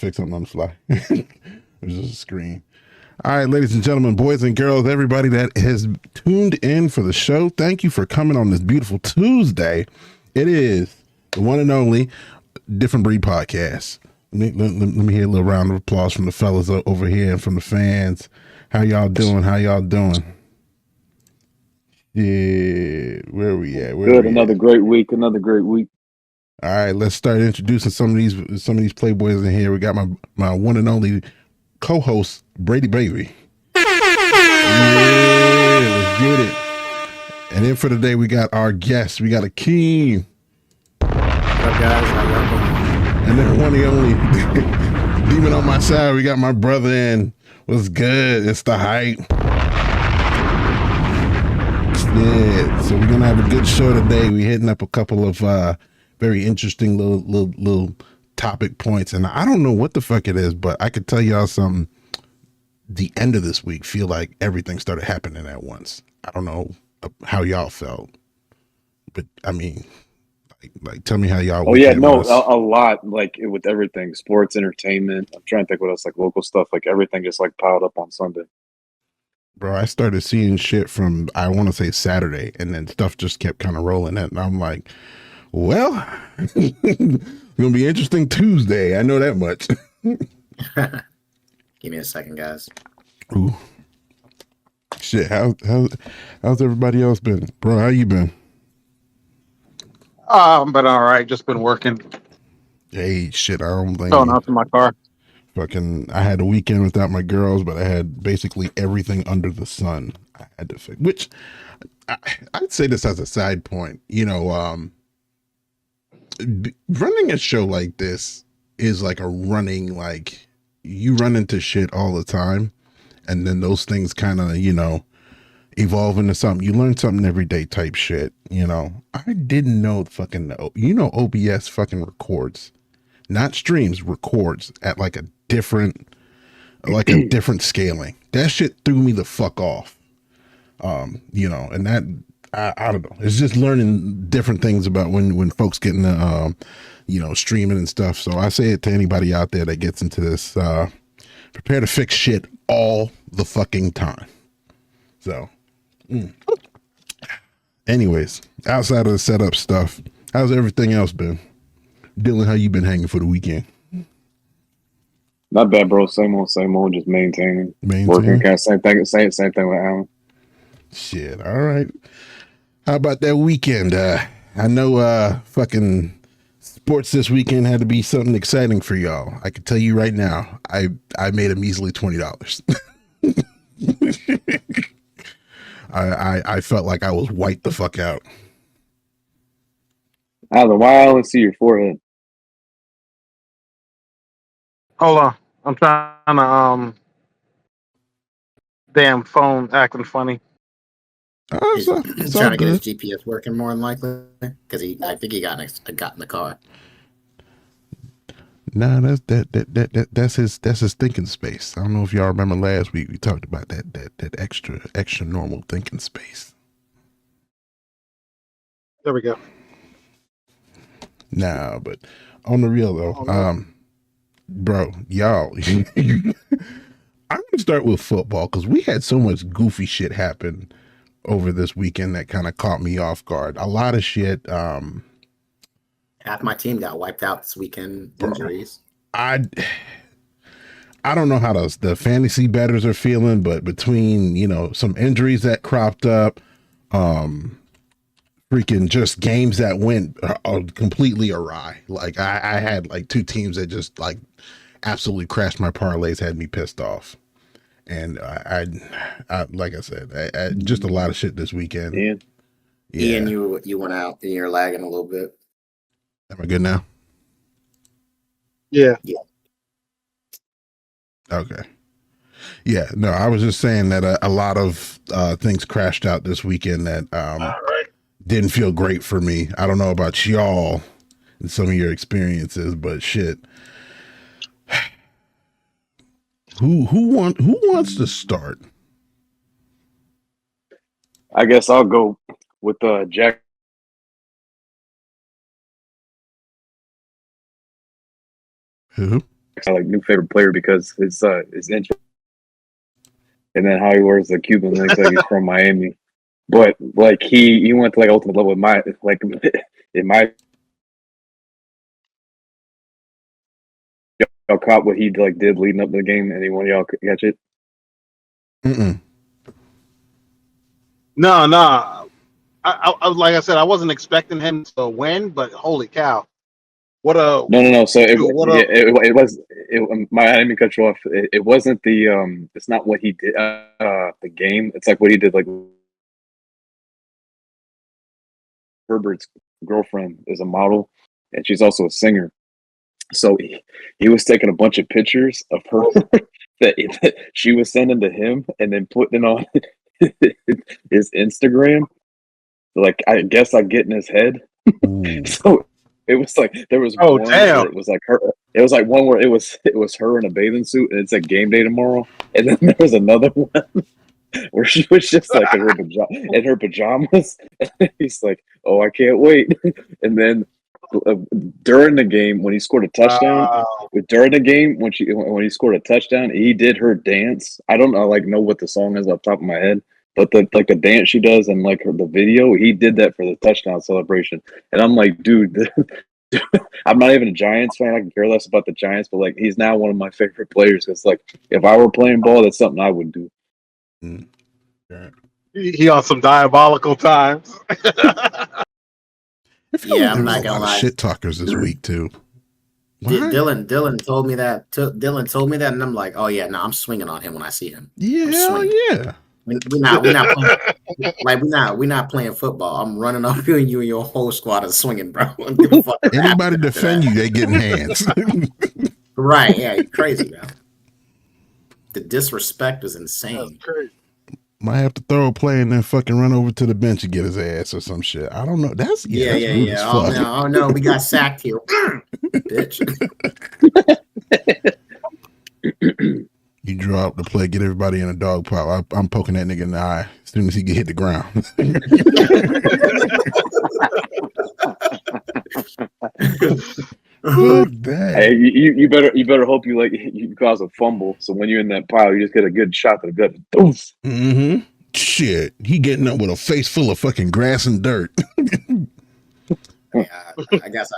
fix something on the fly. It was just a screen. All right, ladies and gentlemen, boys and girls, everybody that has tuned in for the show, thank you for coming on this beautiful Tuesday. It is the one and only Different Breed Podcast. Let me hear a little round of applause from the fellas over here and from the fans. How y'all doing? Yeah, where are we at? Good. Another great week. All right, let's start introducing some of these playboys in here. We got my one and only co-host Brady Baby. Yeah, let's get it. And then for today, we got our guest. We got Akeem. What up, guys? How y'all doing? And then one and only demon on my side. We got my brother in. What's good? It's the hype. Yeah, so we're gonna have a good show today. We're hitting up a couple of very interesting little topic points, and I don't know what the fuck it is, but I could tell y'all something. The end of this week feel like everything started happening at once. I don't know how y'all felt, but I mean, like tell me how y'all. Oh yeah, no, a lot. Like with everything, sports, entertainment. I'm trying to think what else, like local stuff. Like everything just like piled up on Sunday. Bro, I started seeing shit from I want to say Saturday, and then stuff just kept kind of rolling. And I'm like, well, it's gonna be interesting Tuesday. I know that much. Give me a second, guys. Ooh, shit. How's everybody else been, bro? How you been? But all right, just been working. Hey, shit. I don't blame Going you. out to my car. Fucking, I had a weekend without my girls, but I had basically everything under the sun I had to fix. Which I'd say this as a side point. You know, running a show like this is like a running, like you run into shit all the time, and then those things kind of, you know, evolve into something. You learn something every day type shit. You know, I didn't know fucking, you know, OBS fucking records, not streams, records at like a different scaling. That shit threw me the fuck off. You know, and that I don't know. It's just learning different things about when folks get into you know, streaming and stuff. So I say it to anybody out there that gets into this, prepare to fix shit all the fucking time. So anyways, outside of the setup stuff, how's everything else been? Dylan, how you been hanging for the weekend? Not bad, bro. Same old. Just maintaining. Working. Kind of same thing with Allan. Shit. All right. How about that weekend? I know fucking sports this weekend had to be something exciting for y'all. I can tell you right now, I made a measly $20. I felt like I was wiped the fuck out. Allan, why I only see your forehead? Hold on, I'm trying to damn phone acting funny. He's trying to get his GPS working more than likely because I think he got in the car. Nah, that's his thinking space. I don't know if y'all remember last week we talked about that extra normal thinking space. There we go. Nah, but on the real though, bro, y'all, I'm gonna start with football because we had so much goofy shit happen over this weekend that kind of caught me off guard. A lot of shit. Half my team got wiped out this weekend. Injuries. I don't know how the fantasy bettors are feeling, but between, you know, some injuries that cropped up, freaking just games that went completely awry. Like I had like two teams that just like absolutely crashed my parlays, had me pissed off. And I like I said, I just a lot of shit this weekend. Ian, you went out and you're lagging a little bit. Am I good now? Yeah. Okay. Yeah, no, I was just saying that a lot of things crashed out this weekend that didn't feel great for me. I don't know about y'all and some of your experiences, but shit. Who wants to start? I guess I'll go with Jack. Who? like new favorite player because his intro, and then how he wears the Cuban links like he's from Miami. But like he went to like ultimate level with my like in my y'all caught what he like did leading up to the game. Anyone y'all catch it? No. I like I said, I wasn't expecting him to win, but holy cow. What a No. So dude, what a it was my enemy cut you off. It wasn't the it's not what he did the game. It's like what he did. Like Herbert's girlfriend is a model, and she's also a singer. So he was taking a bunch of pictures of her that she was sending to him, and then putting it on his Instagram. Like I guess I get in his head. So it was like there was one where it was like her. It was like one where it was her in a bathing suit, and it's like game day tomorrow. And then there was another one where she was just like in her pajamas. And he's like, "Oh, I can't wait." And then during the game when he scored a touchdown, during the game when he scored a touchdown, he did her dance. I don't know what the song is off the top of my head. But the dance she does and like the video, he did that for the touchdown celebration. And I'm like, dude, I'm not even a Giants fan. I can care less about the Giants, but like he's now one of my favorite players. Because like if I were playing ball, that's something I would do. He on some diabolical times. Yeah, I'm not gonna lie. Shit talkers this week too. Dylan told me that. Dylan told me that, and I'm like, oh yeah, no, I'm swinging on him when I see him. Yeah, hell yeah. We're not playing, like we're not playing football. I'm running off you and your whole squad is swinging, bro. Anybody defend you, they getting hands. Right? Yeah, you're crazy, bro. The disrespect is insane. That's crazy. Might have to throw a play and then fucking run over to the bench and get his ass or some shit. I don't know. That's yeah. Oh no, we got sacked here, bitch. You draw up the play, get everybody in a dog pile. I'm poking that nigga in the eye as soon as he get hit the ground. Hey, you better hope you cause a fumble. So when you're in that pile, you just get a good shot to the gut. Mm-hmm. Shit, he getting up with a face full of fucking grass and dirt. I guess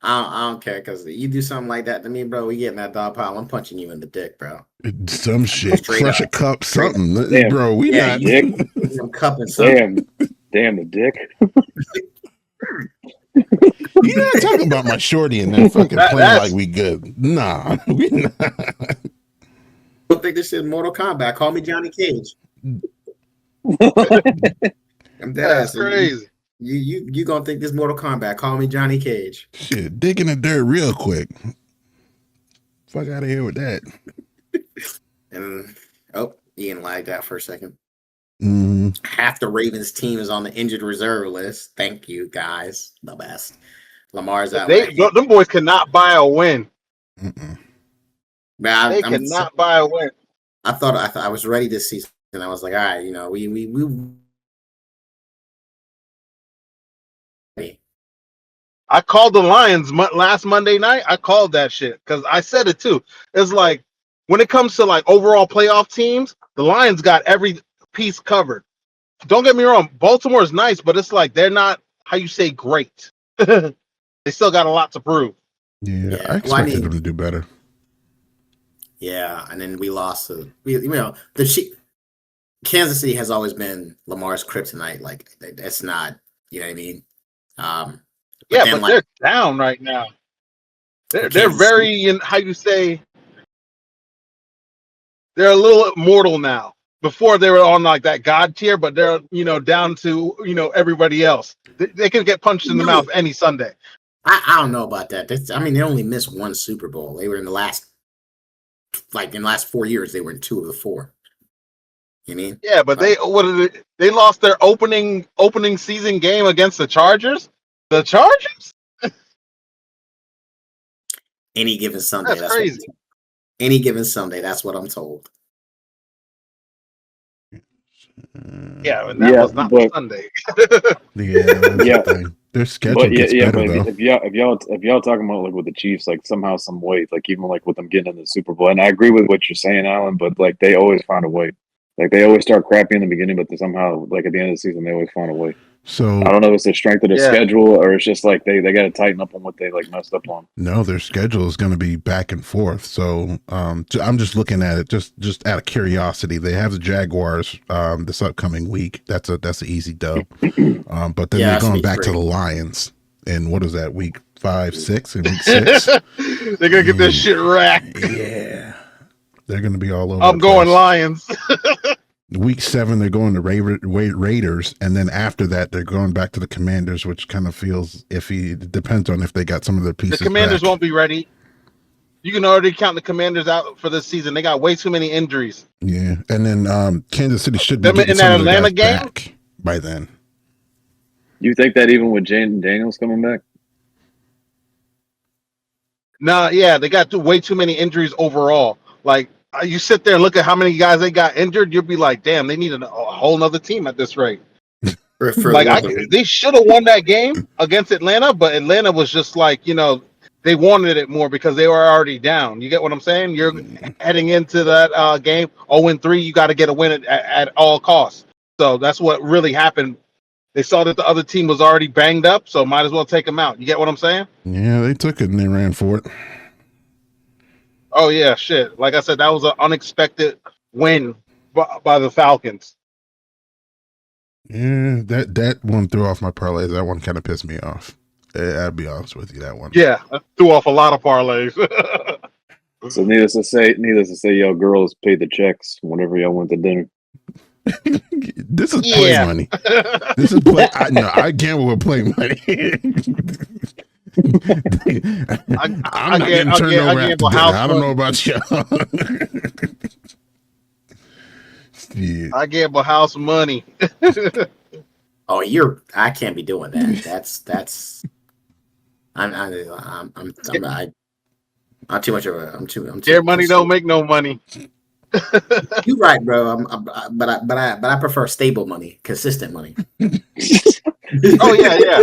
I don't care because you do something like that to me, bro. We get in that dog pile. I'm punching you in the dick, bro. Some shit, crush a cup, something, damn, bro. We not. Dick. I'm cupping something. Damn the dick. You're not talking about my shorty and then fucking playing like we good. Nah, we not. I don't think this is Mortal Kombat. Call me Johnny Cage. I'm dead ass. Crazy. You gonna think this Mortal Kombat? Call me Johnny Cage. Shit, dig in the dirt real quick. Fuck out of here with that. And Ian lagged out for a second. Mm-hmm. Half the Ravens team is on the injured reserve list. Thank you, guys. The best. Lamar's out. Them boys cannot buy a win. They cannot buy a win. I thought I was ready this season. And I was like, all right, we I called the Lions last Monday night. I called that shit because I said it too. It's like when it comes to like overall playoff teams, the Lions got every piece covered. Don't get me wrong, Baltimore is nice, but it's like they're not how you say great. They still got a lot to prove. Yeah, I expected them to do better. Yeah, and then we lost Kansas City has always been Lamar's kryptonite. Like that's not, you know what I mean? But they're down right now. They're very how you say they're a little mortal now. Before they were on like that God tier, but they're down to everybody else. They can get punched in the mouth any Sunday. I don't know about that. They only missed one Super Bowl. They were in the last 4 years. They were in 2 of the 4. You mean? Yeah, but they lost their opening season game against the Chargers. The Chargers? Any given Sunday. That's crazy. Any given Sunday, that's what I'm told. Yeah, and that was not Sunday. Yeah. Their schedule gets better but though. if y'all talking about like with the Chiefs, like somehow, some way, like even like with them getting in the Super Bowl, and I agree with what you're saying, Alan, but like they always find a way. Like they always start crappy in the beginning, but they somehow, like at the end of the season, they always find a way. So I don't know if it's the strength of the schedule or it's just like they got to tighten up on what they like messed up on. no, their schedule is going to be back and forth. So I'm just looking at it just out of curiosity. They have the Jaguars this upcoming week. That's an easy dub. But then they're going back to the Lions. And what is that, week 5, 6, and week 6? They're gonna get this shit racked. Yeah, they're going to be all over. I'm going Lions. Week 7, they're going to Raiders, and then after that, they're going back to the Commanders, which kind of feels iffy. It depends on if they got some of their pieces. The Commanders back. won't be ready. You can already count the Commanders out for this season. They got way too many injuries. Yeah, and then Kansas City should be getting in some that of the Atlanta guys game back by then. You think that even with Jaden Daniels coming back? Nah, yeah, they got way too many injuries overall. Like you sit there and look at how many guys they got injured, you'll be like, damn, they need a whole nother team at this rate. They should have won that game against Atlanta, but Atlanta was just like, they wanted it more because they were already down. You get what I'm saying? You're heading into that game 0-3. You got to get a win at all costs. So that's what really happened. They saw that the other team was already banged up, so might as well take them out. You get what I'm saying? Yeah, they took it and they ran for it. Oh, yeah, shit. Like I said, that was an unexpected win by the Falcons. Yeah, that one threw off my parlays. That one kind of pissed me off. I'll be honest with you, that one. Yeah, that threw off a lot of parlays. So needless to say, y'all girls paid the checks whenever y'all went to dinner. This is play money. This is play. I gamble with play money. I'm not getting turned over after dinner. I don't know about y'all. Yeah. I gamble house money. Oh, I can't be doing that. That's. I'm too much of a. I'm too. Their money don't make no money. You're right, bro. But I prefer stable money, consistent money. Oh yeah.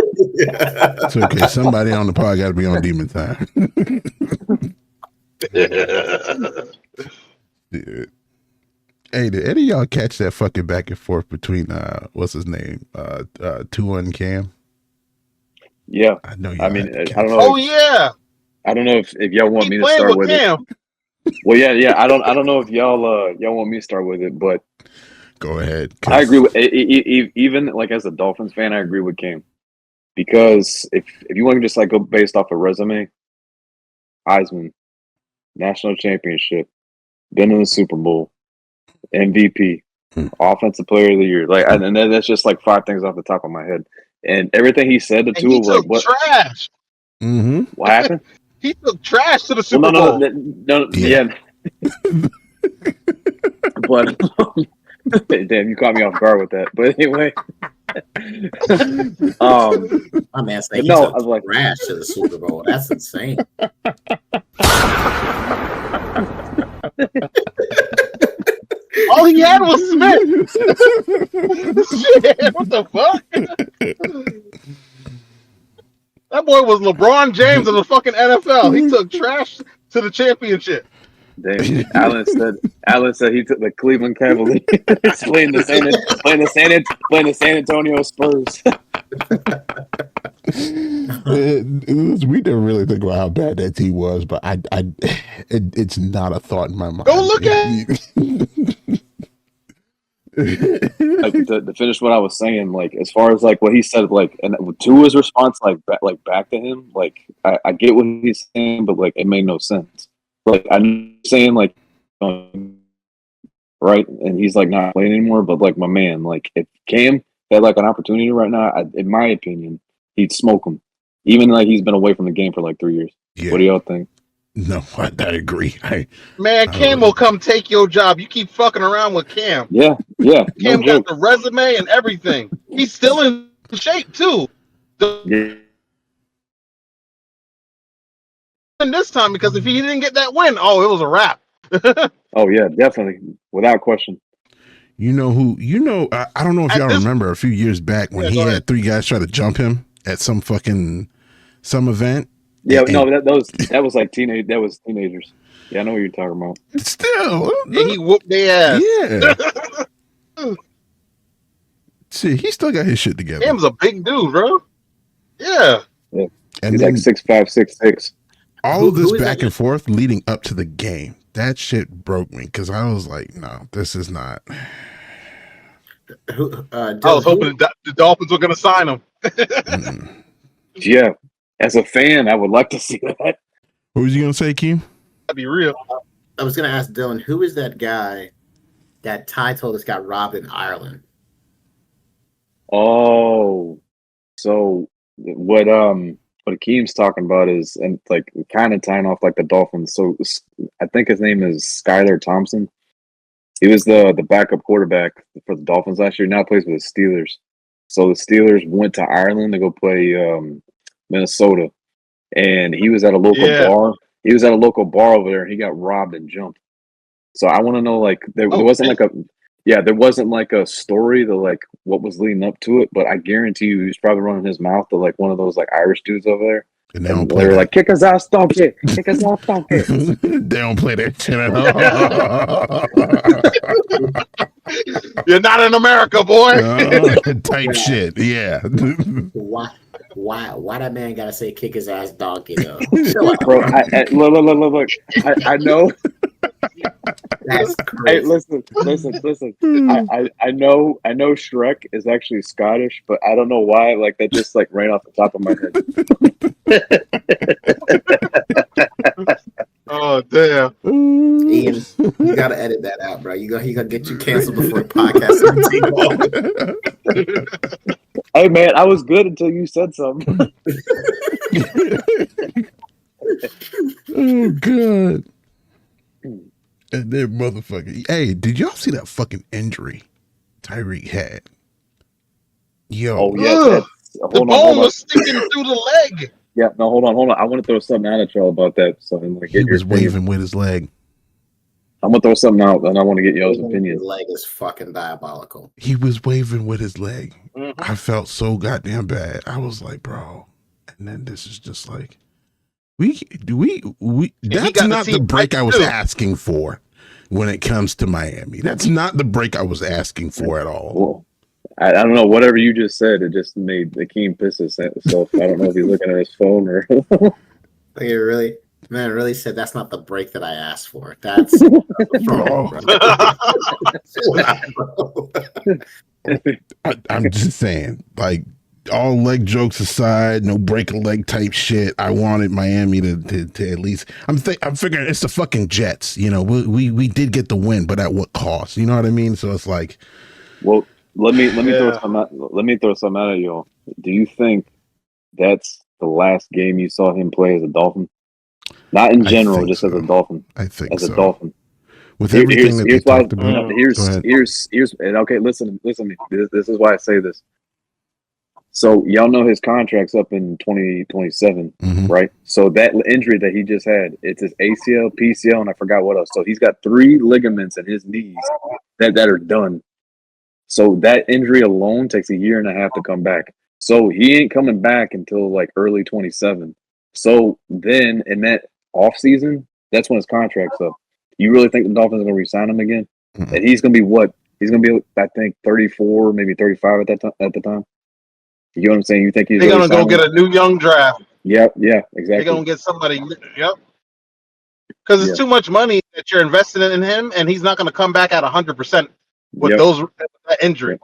It's okay. Somebody on the pod got to be on demon time. Dude. Hey, did any of y'all catch that fucking back and forth between what's his name, Tua and Cam? Yeah, I know. I don't know. Oh yeah. I don't know if y'all want me to start with Cam. it. Well, yeah. I don't know if y'all want me to start with it, but go ahead. I agree with even like as a Dolphins fan, I agree with Cam because if you want to just like go based off a resume, Heisman, national championship, been in the Super Bowl, MVP, offensive player of the year, and then that's just like 5 things off the top of my head, and everything he said to Tua was like, "What trash? Mm-hmm. What happened?" He took trash to the Super Bowl. No, yeah. But damn, you caught me off guard with that. But anyway, my man said I was like trash to the Super Bowl. That's insane. All he had was Smith. Shit, what the fuck? That boy was LeBron James of the fucking NFL. He took trash to the championship. Damn. Allen said he took the Cleveland Cavaliers playing the San Antonio Spurs. We didn't really think about how bad that team was, but it's not a thought in my mind. Go look at it. Like to finish what I was saying, like as far as like what he said, like and to his response, back to him, like I get what he's saying, but like it made no sense. Like I'm saying, like right, and he's like not playing anymore. But like my man, like if Cam had like an opportunity right now, in my opinion, he'd smoke him. Even like he's been away from the game for like 3 years. Yeah. What do y'all think? No, I agree. Cam will come take your job. You keep fucking around with Cam. Yeah. Cam got the resume and everything. He's still in shape too. Yeah. And this time, because if he didn't get that win, it was a wrap. Oh yeah, definitely, without question. I don't know if y'all remember a few years back when he had 3 guys try to jump him at some event. Yeah, And no, that was like teenage. That was teenagers. Yeah, I know what you're talking about. still, And he whooped their ass. yeah. See, he still got his shit together. Cam's a big dude, bro. Yeah. Yeah, And he's then like 6'5", 6'6". all of this who is back that? and forth leading up to the game, that shit broke me because I was like, no, this is not. Dylan, I was hoping the Dolphins were going to sign him. Mm-mm. Yeah, as a fan, I would like to see that. What was you gonna say, Keem? That'd be real. I was going to ask Dylan, who is that guy that Ty told us got robbed in Ireland? Oh, so what Akeem's talking about is, and like kind of tying off like the Dolphins. So I think his name is Skylar Thompson. He was the backup quarterback for the Dolphins last year. Now plays with the Steelers. So the Steelers went to Ireland to go play Minnesota, and he was at a local bar. He was at a local bar over there, and he got robbed and jumped. So I want to know, like, there wasn't like a story to like what was leading up to it, but I guarantee you, he was probably running his mouth to like one of those like Irish dudes over there. And they don't play were that. like, kick us out, stomp it, kick us out, stomp it. They don't play that shit at all. You're not in America, boy. Type shit, yeah. Why that man gotta say kick his ass donkey though? Bro, look. I know. That's Hey, crazy. listen. I know Shrek is actually Scottish, but I don't know why. Like that just like ran off the top of my head. Oh damn! Ian, you gotta edit that out, bro. He gonna get you canceled before the podcast. Hey man, I was good until you said something. Oh god. And then motherfucker. Hey, did y'all see that fucking injury Tyreek had? Yo. Oh yeah. The bone was sticking through the leg. Yeah, no, hold on. I want to throw something out at y'all about that. So like, He was waving with his leg. I'm gonna throw something out, and I want to get y'all's opinion. His leg is fucking diabolical. He was waving with his leg. Mm-hmm. I felt so goddamn bad. I was like, bro. And then this is just like, we that's not the break I was asking for when it comes to Miami. That's not the break I was asking for at all. Well, I don't know. Whatever you just said, it just made Akeem piss himself. I don't know if he's looking at his phone or. Like it really said that's not the break that I asked for. That's Bro. I'm just saying, like, all leg jokes aside, no break a leg type shit. I wanted Miami to at least. I'm figuring it's the fucking Jets. You know, we did get the win, but at what cost? You know what I mean? So it's like, well, let me throw some out. Let me throw some out at y'all. Do you think that's the last game you saw him play as a Dolphin? Not in general, just as a Dolphin. I think as so. a Dolphin. With everything that they talked about. Here's and okay, listen to me. This is why I say this. So y'all know his contract's up in 2027, right? So that injury that he just had, it's his ACL, PCL, and I forgot what else. So he's got 3 ligaments in his knees that are done. So that injury alone takes a year and a half to come back. So he ain't coming back until like early 27. So then in that off season, that's when his contract's up. You really think the Dolphins are going to re-sign him again? And he's going to be what? He's going to be, I think, 34, maybe 35 at the time. You know what I'm saying? You think he's going to go get a new young draft? Yeah, exactly. They're going to get somebody. Yep. Because it's too much money that you're investing in him, and he's not going to come back at 100% with that injury.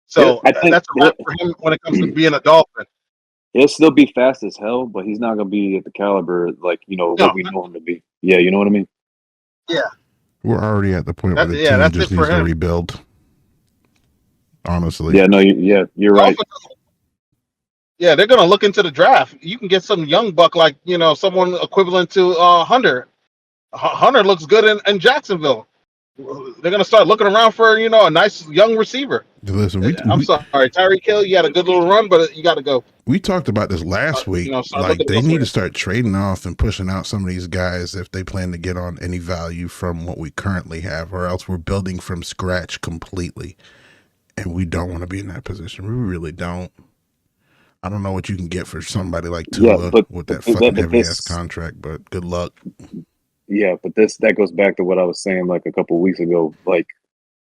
So that's a wrap for him when it comes to being a Dolphin. He'll still be fast as hell, but he's not going to be at the caliber like what we know him to be. Yeah, you know what I mean? Yeah. We're already at the point where the team just needs to rebuild. Honestly. Yeah, no, you're right. Yeah, they're going to look into the draft. You can get some young buck like, someone equivalent to Hunter. Hunter looks good in Jacksonville. They're going to start looking around for, a nice young receiver. Listen, I'm sorry, Tyreek Hill, you had a good little run, but you got to go. We talked about this last week. Like, they need to start trading off and pushing out some of these guys if they plan to get on any value from what we currently have, or else we're building from scratch completely. And we don't want to be in that position. We really don't. I don't know what you can get for somebody like Yeah, Tua but with that but fucking but heavy ass this contract. But good luck. yeah, but that goes back to what I was saying like a couple weeks ago, like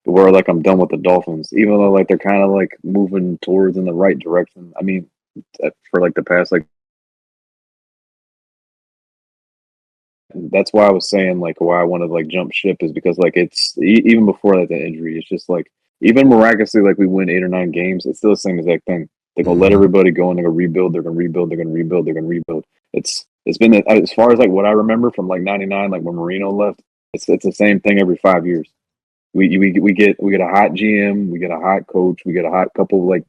where like I'm done with the Dolphins, even though like they're kind of like moving towards in the right direction. I mean, for like the past like that's why I was saying like why I want to like jump ship is because like it's even before like the injury, it's just like even miraculously like we win 8 or 9 games, it's still the same exact thing. They're gonna let Mhm. everybody go and they're gonna rebuild. They're gonna rebuild. They're gonna rebuild. They're gonna rebuild. It's been as far as like what I remember from like '99, like when Marino left. It's the same thing every 5 years. We get a hot GM, we get a hot coach, we get a hot couple of like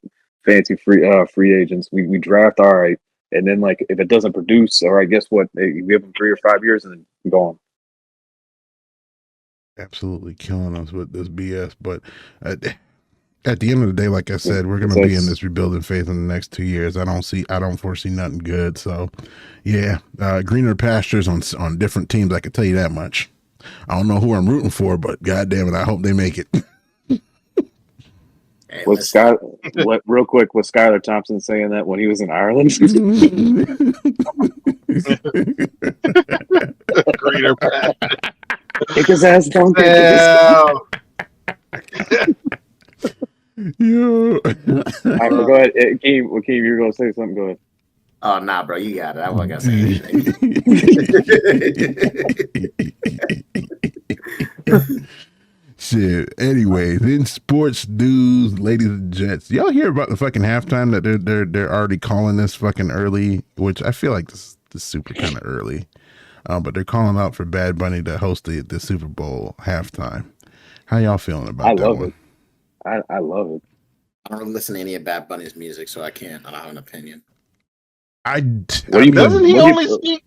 fancy free agents. We draft all right, and then like if it doesn't produce, all right, guess what? We give them 3 or 5 years and then gone. Absolutely killing us with this BS. But at the end of the day, like I said, we're gonna So be in it's this rebuilding phase in the next 2 years. I don't foresee nothing good. So, yeah, greener pastures on different teams. I can tell you that much. I don't know who I'm rooting for, but god damn it, I hope they make it. Hey, what listen. real quick was Skylar Thompson saying that when he was in Ireland. Greener path. Kick his ass, don't kick his ass. Damn. Yo. All right, but go ahead, Akeem, you were gonna say something. Go ahead. Oh nah, bro, you got it. I wasn't gonna say anything. Shit. Anyways, in sports news, ladies and gents, y'all hear about the fucking halftime that they're already calling this fucking early, which I feel like this is super kind of early. But they're calling out for Bad Bunny to host the Super Bowl halftime. How y'all feeling about I that love one? it. I love it. I don't listen to any of Bad Bunny's music, so I don't have an opinion. I What do you mean, Doesn't he what do only you speak?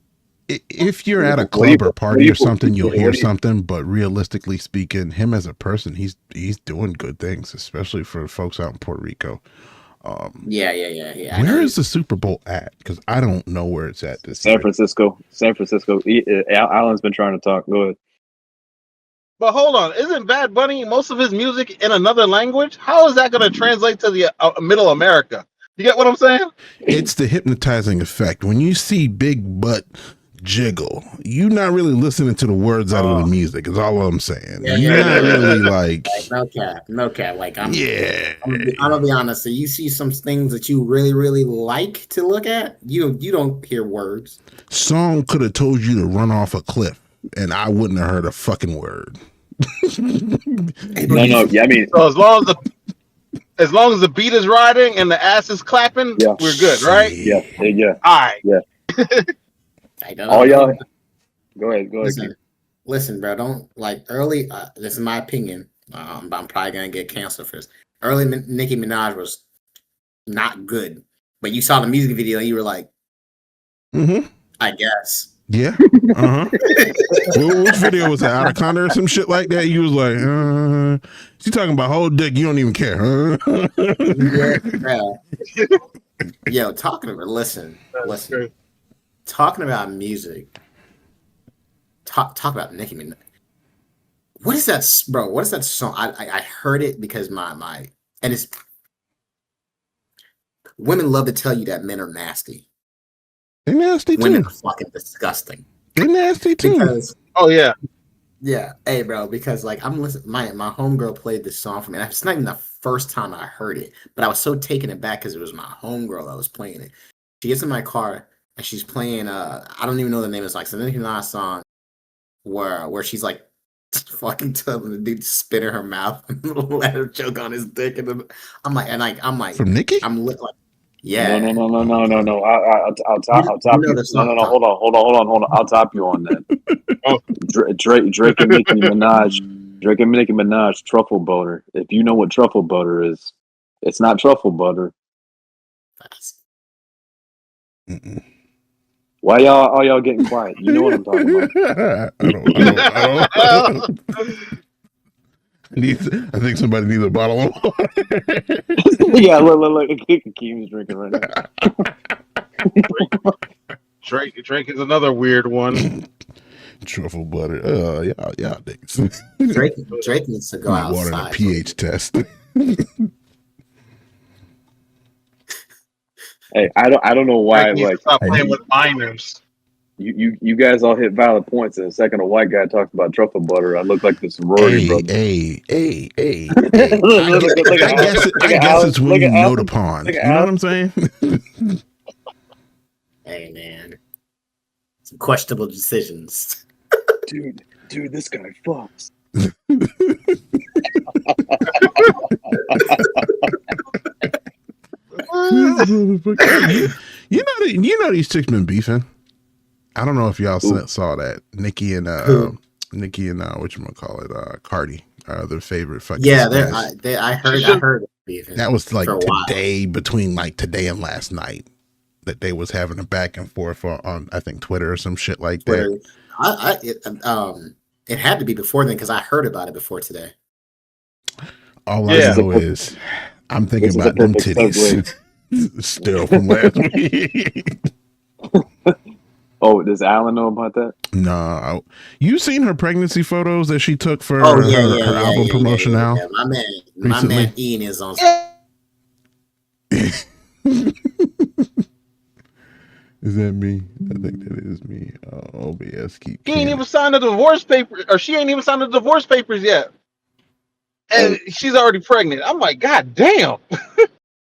if you're at a what do you club or what do party you or something, you'll what hear do you something. But realistically speaking, him as a person, he's doing good things, especially for folks out in Puerto Rico. Yeah. I know Where is the Super Bowl at? Because I don't know where it's at this San year. Francisco. Allen's been trying to talk. Go ahead. But hold on, isn't Bad Bunny most of his music in another language? How is that going to translate to the Middle America? You get what I'm saying? It's the hypnotizing effect. When you see Big Butt jiggle, you're not really listening to the words out of the music. Is all I'm saying. Yeah. You're not really like, No cap. Like yeah. I'm gonna be honest. So you see some things that you really like to look at. You don't hear words. Song could have told you to run off a cliff, and I wouldn't have heard a fucking word. No. Yeah, I mean, So as long as the beat is riding and the ass is clapping, yeah, we're good, right? yeah. All right. I don't All y'all. know. Go ahead. Listen, bro. Don't like early. This is my opinion. But I'm probably gonna get canceled for this. Early Nicki Minaj was not good, but you saw the music video and you were like, I guess. Yeah. Which video was that? Anaconda or some shit like that? You was like, she talking about whole dick. You don't even care. Yeah, bro. Yo, listen. Talking about music. Talk about Nicki Minaj. What is that, bro? What is that song? I heard it because my and it's women love to tell you that men are nasty. They nasty Women too. are fucking disgusting. They nasty too. Because yeah. Hey, bro. Because like I'm listening, my homegirl played this song for me. And it's not even the first time I heard it, but I was so taken aback because it was my homegirl that was playing it. She gets in my car and she's playing. I don't even know the name of the song. It's a Nicki Minaj song where she's like fucking telling the dude to spit in her mouth and let her choke on his dick, and then I'm like From Nicki? I'm like, yeah. No. I'll top You know you. the song. No. Hold on. I'll top you on that. Drake and Nicki Minaj, truffle butter. If you know what truffle butter is, it's not truffle butter. Why y'all getting quiet? You know what I'm talking about. I don't. I think somebody needs a bottle of water. Yeah, look. Akeem's drinking right now. Drake is another weird one. Truffle butter. Yeah, niggas. Drake needs to go Water and a outside. pH test. Hey, I don't know why. Greg needs to Like stop playing with minors. you guys all hit valid points, and the second a white guy talks about truffle butter, I look like the sorority Hey, brother. hey. Look I at guess Alan. it's when Look you at know Alan. the pond. Look at You know what Alan. I'm saying? Hey man, some questionable decisions. Dude, this guy fucks. you know these chicks been beefing. I don't know if y'all Ooh. saw that. Nikki and Who? whatchamacallit, Cardi, their favorite fucking Yeah, Spanish. I heard beefing That was like for a while. today, between like today and last night, that they was having a back and forth on I think Twitter or some shit like that. Twitter. It had to be before then because I heard about it before today. All Yeah. I know is I'm thinking This is a about them perfect titties still from last week. Oh, does Alan know about that? No, you seen her pregnancy photos that she took for Oh her album promotion now? Yeah. My Recently? man Ian is on. Is that me? I think that is me. OBS keep. He ain't even signed the divorce paper, or she ain't even signed the divorce papers yet, and she's already pregnant. I'm like, God damn.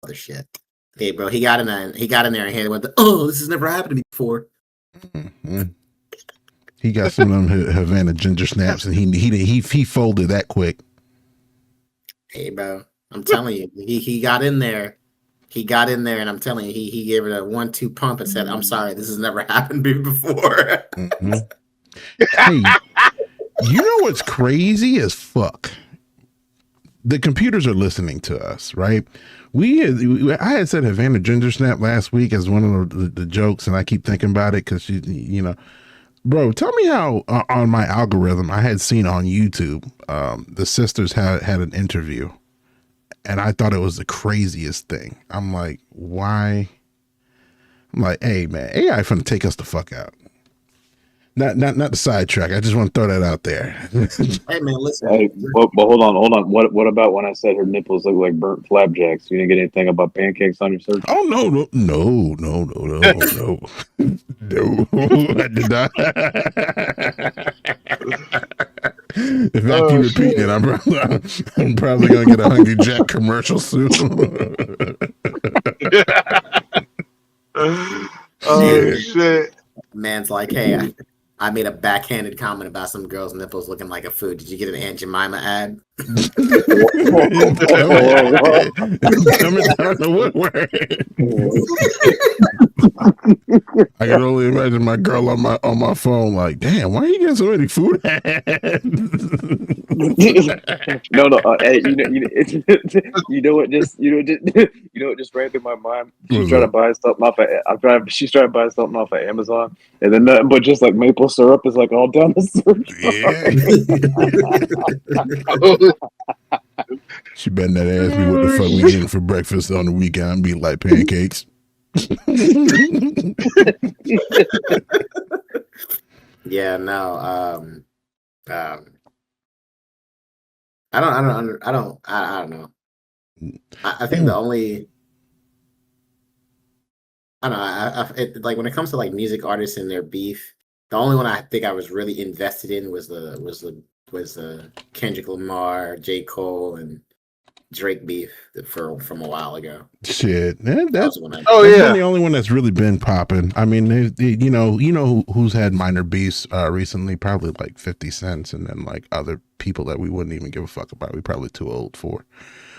Other shit. Hey, bro, he got in there. He got in there and he went, "Oh, this has never happened to me before." Mm-hmm. He got some of them Havana ginger snaps, and he folded that quick. Hey, bro, I'm telling you, he got in there. He got in there, and I'm telling you, he gave it a 1-2 pump and said, "I'm sorry, this has never happened to me before." Mm-hmm. Hey, you know what's crazy as fuck? The computers are listening to us, right? I had said Havana Ginger Snap last week as one of the jokes, and I keep thinking about it because bro, tell me how on my algorithm I had seen on YouTube, the sisters had an interview, and I thought it was the craziest thing. I'm like, why? I'm like, hey man, AI finna take us the fuck out. Not the sidetrack. I just want to throw that out there. Hey, man, listen. Hey, but hold on. What about when I said her nipples look like burnt flapjacks? You didn't get anything about pancakes on your search? Oh no, I did not. If I keep repeating it, I'm probably gonna get a Hungry Jack commercial soon. Shit. Man's like, hey, I made a backhanded comment about some girl's nipples looking like a food. Did you get an Aunt Jemima ad? Coming down the woodwork. I can only imagine my girl on my phone like, damn, why are you getting so many food ads? No. Hey, you know what just ran through my mind. She's trying to buy something off. She's trying to buy something off of Amazon, and then nothing but just like maple syrup is like all down the search. Yeah. She better not ask me what the fuck we getting for breakfast on the weekend. I'd be like pancakes. Yeah, no. I don't know. I think the only I don't know. Like when it comes to like music artists and their beef, the only one I think I was really invested in was the Kendrick Lamar, J. Cole, and Drake beef from a while ago. Shit, that's one been the only one that's really been popping. I mean, you know who's had minor beefs recently? Probably like 50 Cent, and then like other people that we wouldn't even give a fuck about. We probably too old for,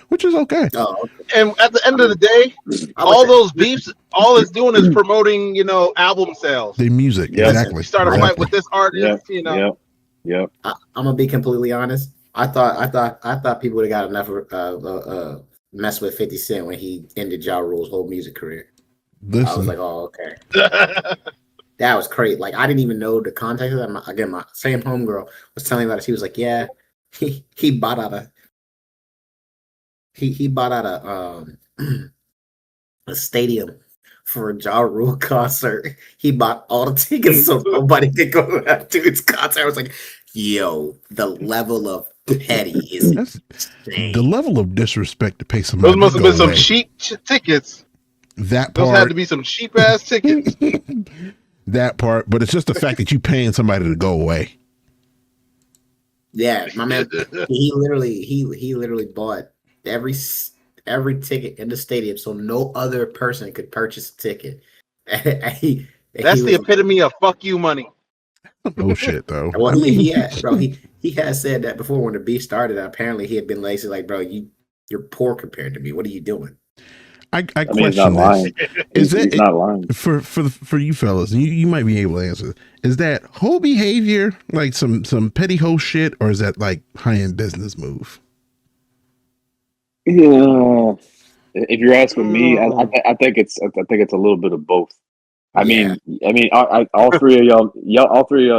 which is okay. Oh, okay. And at the end of the day, all those beefs, all it's doing is promoting, album sales. The music, Yep. exactly. You start a fight with this artist, Yep. I'm gonna be completely honest. I thought people would have got enough of mess with 50 Cent when he ended Ja Rule's whole music career. Listen. I was like, oh, okay. That was crazy. Like, I didn't even know the context of that. Again, my same homegirl was telling me about it. She was like, yeah, he bought out a stadium for a Ja Rule concert. He bought all the tickets so nobody could go to his concert. I was like, yo, the level of petty is insane. The level of disrespect to pay somebody. Those must have been some cheap tickets. That Those had part, to be some cheap ass tickets. that part, but it's just the fact that you paying somebody to go away. Yeah, my man, he literally bought every ticket in the stadium, so no other person could purchase a ticket. he That's the was epitome of fuck you money. Oh shit, though. well, I mean, he had, bro, he had said that before when the beef started. Apparently, he had been lazy. Like, bro, you're poor compared to me. What are you doing? I I mean, he's not question this. lying. Is that He's not lying. for you fellas? You might be able to answer. Is that whole behavior like some petty hoe shit, or is that like high end business move? Yeah. If you're asking me, I think it's a little bit of both. I Yeah. mean, all three of y'all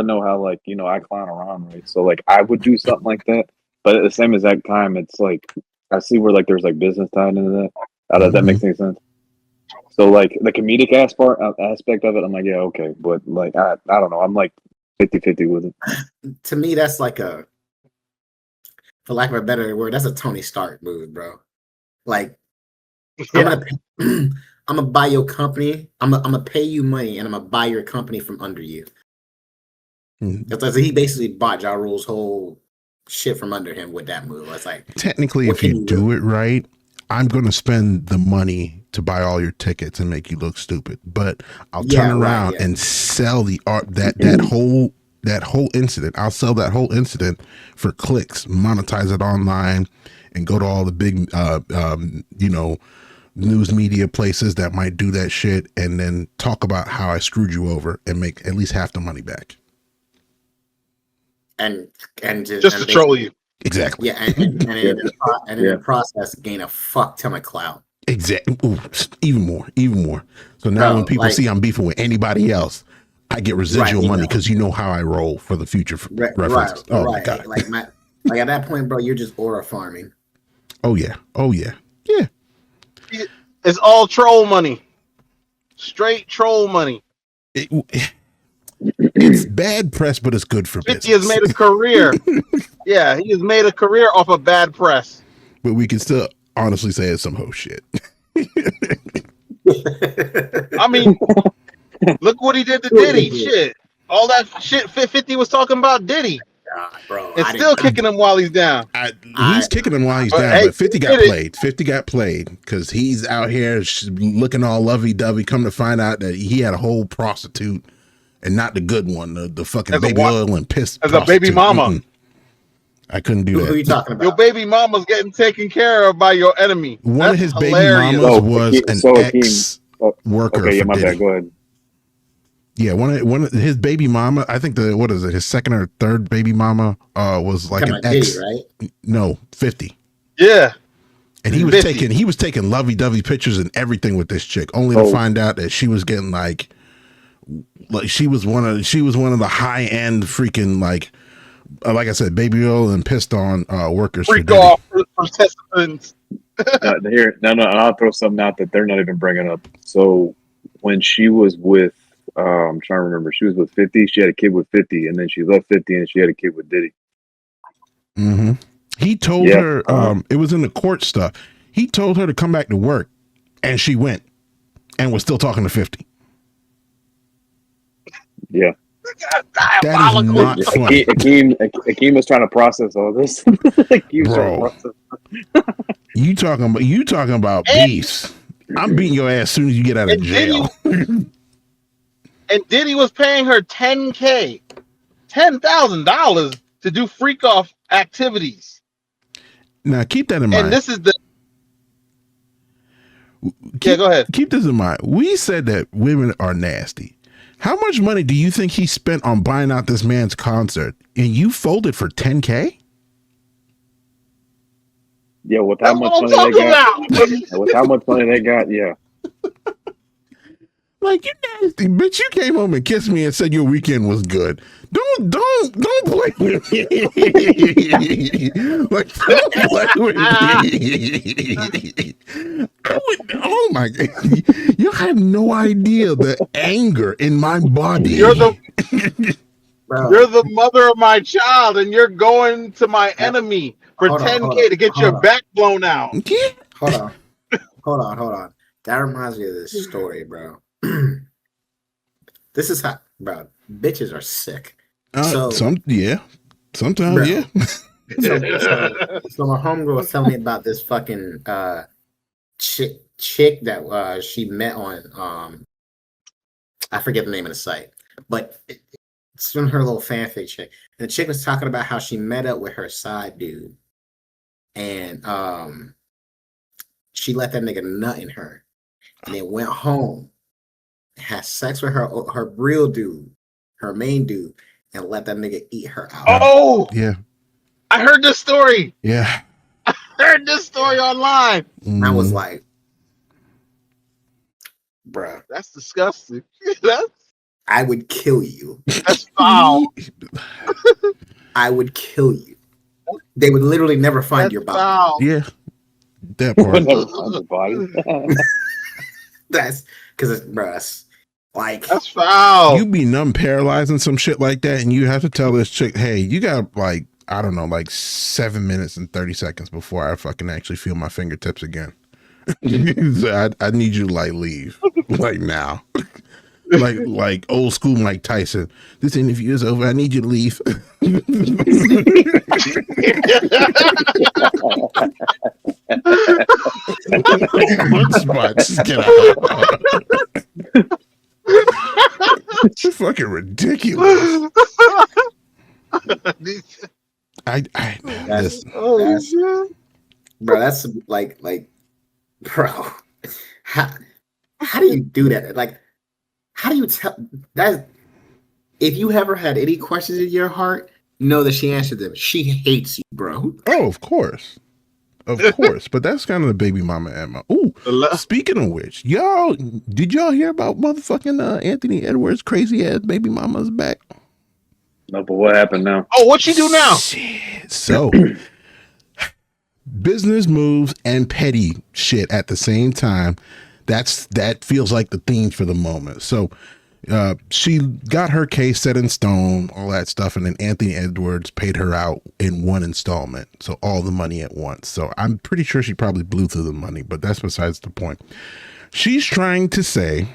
know how, like, you know, I clown around, right? So like I would do something like that, but at the same exact time, it's like I see where like there's like business tied into that. Does that make any sense? So like the comedic aspect of it, I'm like, yeah, okay, but like I don't know, I'm like 50-50 with it. To me, that's like for lack of a better word, that's a Tony Stark move, bro. Like, Yeah. I'm gonna buy your company. I'm gonna pay you money, and I'm gonna buy your company from under you. Because he basically bought Ja Rule's whole shit from under him with that move. It's like, Technically, if you do it right, I'm going to spend the money to buy all your tickets and make you look stupid, but I'll turn around and sell the art that whole incident. I'll sell that whole incident for clicks, monetize it online, and go to all the big news media places that might do that shit, and then talk about how I screwed you over and make at least half the money back. And just to troll you. Exactly. Yeah, and in the process, gain a fuck ton of clout. Exactly. Ooh, even more. So now when people see I'm beefing with anybody else, I get residual money because you know how I roll for the future references. My God. Like at that point, bro, you're just aura farming. Oh yeah. It's all troll money. Straight troll money. It's bad press, but it's good for 50 business. has made a career. Yeah, he has made a career off of bad press. But we can still honestly say it's some hoe shit. I mean, look what he did to Diddy. Shit. All that shit 50 was talking about Diddy. Bro, and still kicking him while he's down. He's kicking him while he's down, but 50 got played. 50 got played because he's out here looking all lovey-dovey. Come to find out that he had a whole prostitute and not the good one, the fucking baby oil and piss as a baby mama. I couldn't do that. Who are you talking about? Your baby mama's getting taken care of by your enemy. One of his baby mamas was an ex-worker. Okay, yeah, my bad. Go ahead. Yeah, one of his baby mama. I think his second or third baby mama was like an ex. Diddy, right? No, 50. Yeah, and he was taking lovey-dovey pictures and everything with this chick, only to find out that she was getting like she was one of the high-end freaking like I said, baby oil and pissed on workers. Freak off participants. No, I'll throw something out that they're not even bringing up. So when she was with, I'm trying to remember, she was with 50. She had a kid with 50, and then she left 50, and she had a kid with Diddy. Mm-hmm. He told her, it was in the court stuff. He told her to come back to work, and she went, and was still talking to 50. Yeah. That is not funny. Akeem was trying to process all this. Bro, you talking about beefs. I'm beating your ass as soon as you get out of jail. And Diddy was paying her $10,000 to do freak off activities. Now keep that in mind. And this is go ahead. Keep this in mind. We said that women are nasty. How much money do you think he spent on buying out this man's concert, and you folded for $10K? Yeah, with how much money they got. With how much money they got, yeah. Like, you nasty bitch! You came home and kissed me and said your weekend was good. Don't play with me. Like, don't play with me. Oh my God! You have no idea the anger in my body. You're the mother of my child, and you're going to my enemy for $10K to get your back blown out. Hold on. That reminds me of this story, bro. This is how, bro. Bitches are sick. So, Sometimes, yeah. bro. So my homegirl was telling me about this fucking chick that she met on I forget the name of the site, but it's from her little fanfic chick. And the chick was talking about how she met up with her side dude, and she let that nigga nut in her, and then went home, had sex with her real dude, her main dude, and let that nigga eat her out. Oh, Yeah. I heard this story. Yeah. I heard this story online. I was like, bruh, That's disgusting. I would kill you. That's foul. I would kill you. They would literally never find That's your body. foul. Yeah. That Never part. found the body. That's because it's, bruh, it's like, That's foul. You be numb, paralyzed, and some shit like that, and you have to tell this chick, hey, you got like, I don't know, like 7 minutes and 30 seconds before I fucking actually feel my fingertips again. So I need you to like leave, like now. like old school Mike Tyson. This interview is over. I need you to leave. One spot. Just get out. It's fucking ridiculous. Listen. Oh, shit. bro, that's like, bro, how do you do that? Like, how do you tell that? If you ever had any questions in your heart, know that she answered them. She hates you, bro. Oh, of course. Of course. But that's kind of the baby mama Emma. Ooh, speaking of which, did y'all hear about motherfucking Anthony Edwards' crazy ass baby mama's back? No, but what happened now? Oh, what she do now? Shit. So, business moves and petty shit at the same time. That feels like the theme for the moment. So, she got her case set in stone, all that stuff, and then Anthony Edwards paid her out in one installment, so all the money at once. So I'm pretty sure she probably blew through the money, but that's besides the point. She's trying to say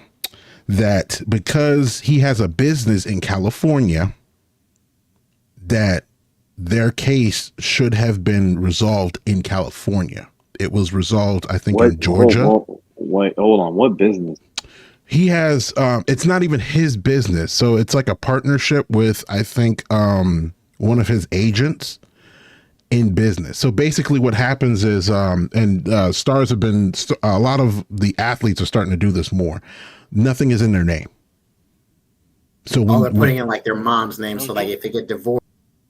that because he has a business in California, that their case should have been resolved in California. It was resolved, I think, in Georgia. Wait, hold on. What business? He has, it's not even his business. So it's like a partnership with, I think, one of his agents in business. So basically what happens is, stars have been, a lot of the athletes are starting to do this more. Nothing is in their name. So they're putting in like their mom's name. So like if they get divorced,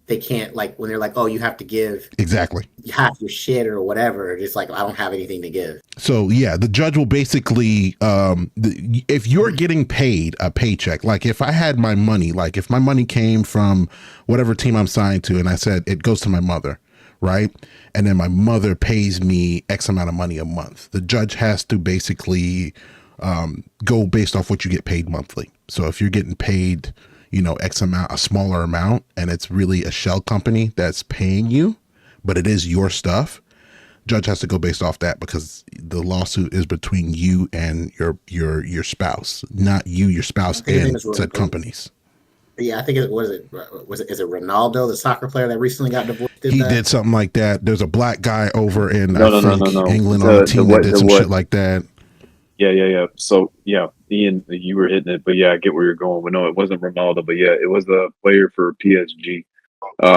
they can't, like when they're like, oh, you have to give exactly half your shit or whatever. It's like, I don't have anything to give. So yeah, the judge will basically, if you're getting paid a paycheck, like if I had my money, like if my money came from whatever team I'm signed to, and I said it goes to my mother, right? And then my mother pays me X amount of money a month. The judge has to basically go based off what you get paid monthly. So if you're getting paid, X amount, a smaller amount, and it's really a shell company that's paying you, but it is your stuff, judge has to go based off that, because the lawsuit is between you and your spouse, not you, your spouse, and said companies. Yeah, I think is it Ronaldo, the soccer player that recently got divorced? He did something like that. There's a black guy over in England on the the team that did some shit like that. Yeah. So yeah, Ian, you were hitting it, but yeah, I get where you're going. But no, it wasn't Ronaldo, but yeah, it was the player for PSG.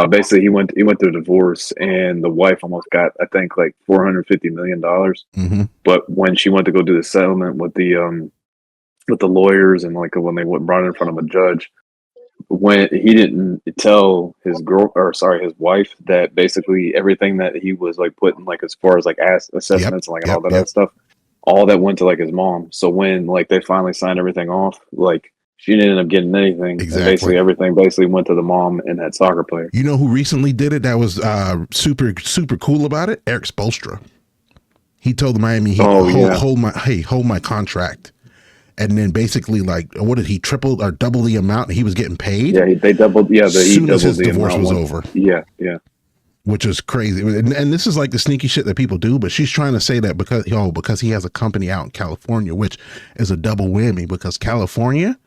Basically, he went through a divorce, and the wife almost got, I think, like $450 million. Mm-hmm. But when she went to go do the settlement with the lawyers, and like when they brought it in front of a judge, when he didn't tell his wife that basically everything that he was like putting, like as far as like assessments and all that stuff, all that went to like his mom. So when like they finally signed everything off, like she didn't end up getting anything. Exactly. Basically everything went to the mom and that soccer player. You know who recently did it that was super cool about it? Eric Spoelstra. He told the Miami Heat, hold my contract. And then basically, like, what did he triple or double the amount he was getting paid? Yeah, they doubled. Yeah, as soon as his divorce was over. Yeah. which is crazy. And this is like the sneaky shit that people do, but she's trying to say that because he has a company out in California, which is a double whammy because California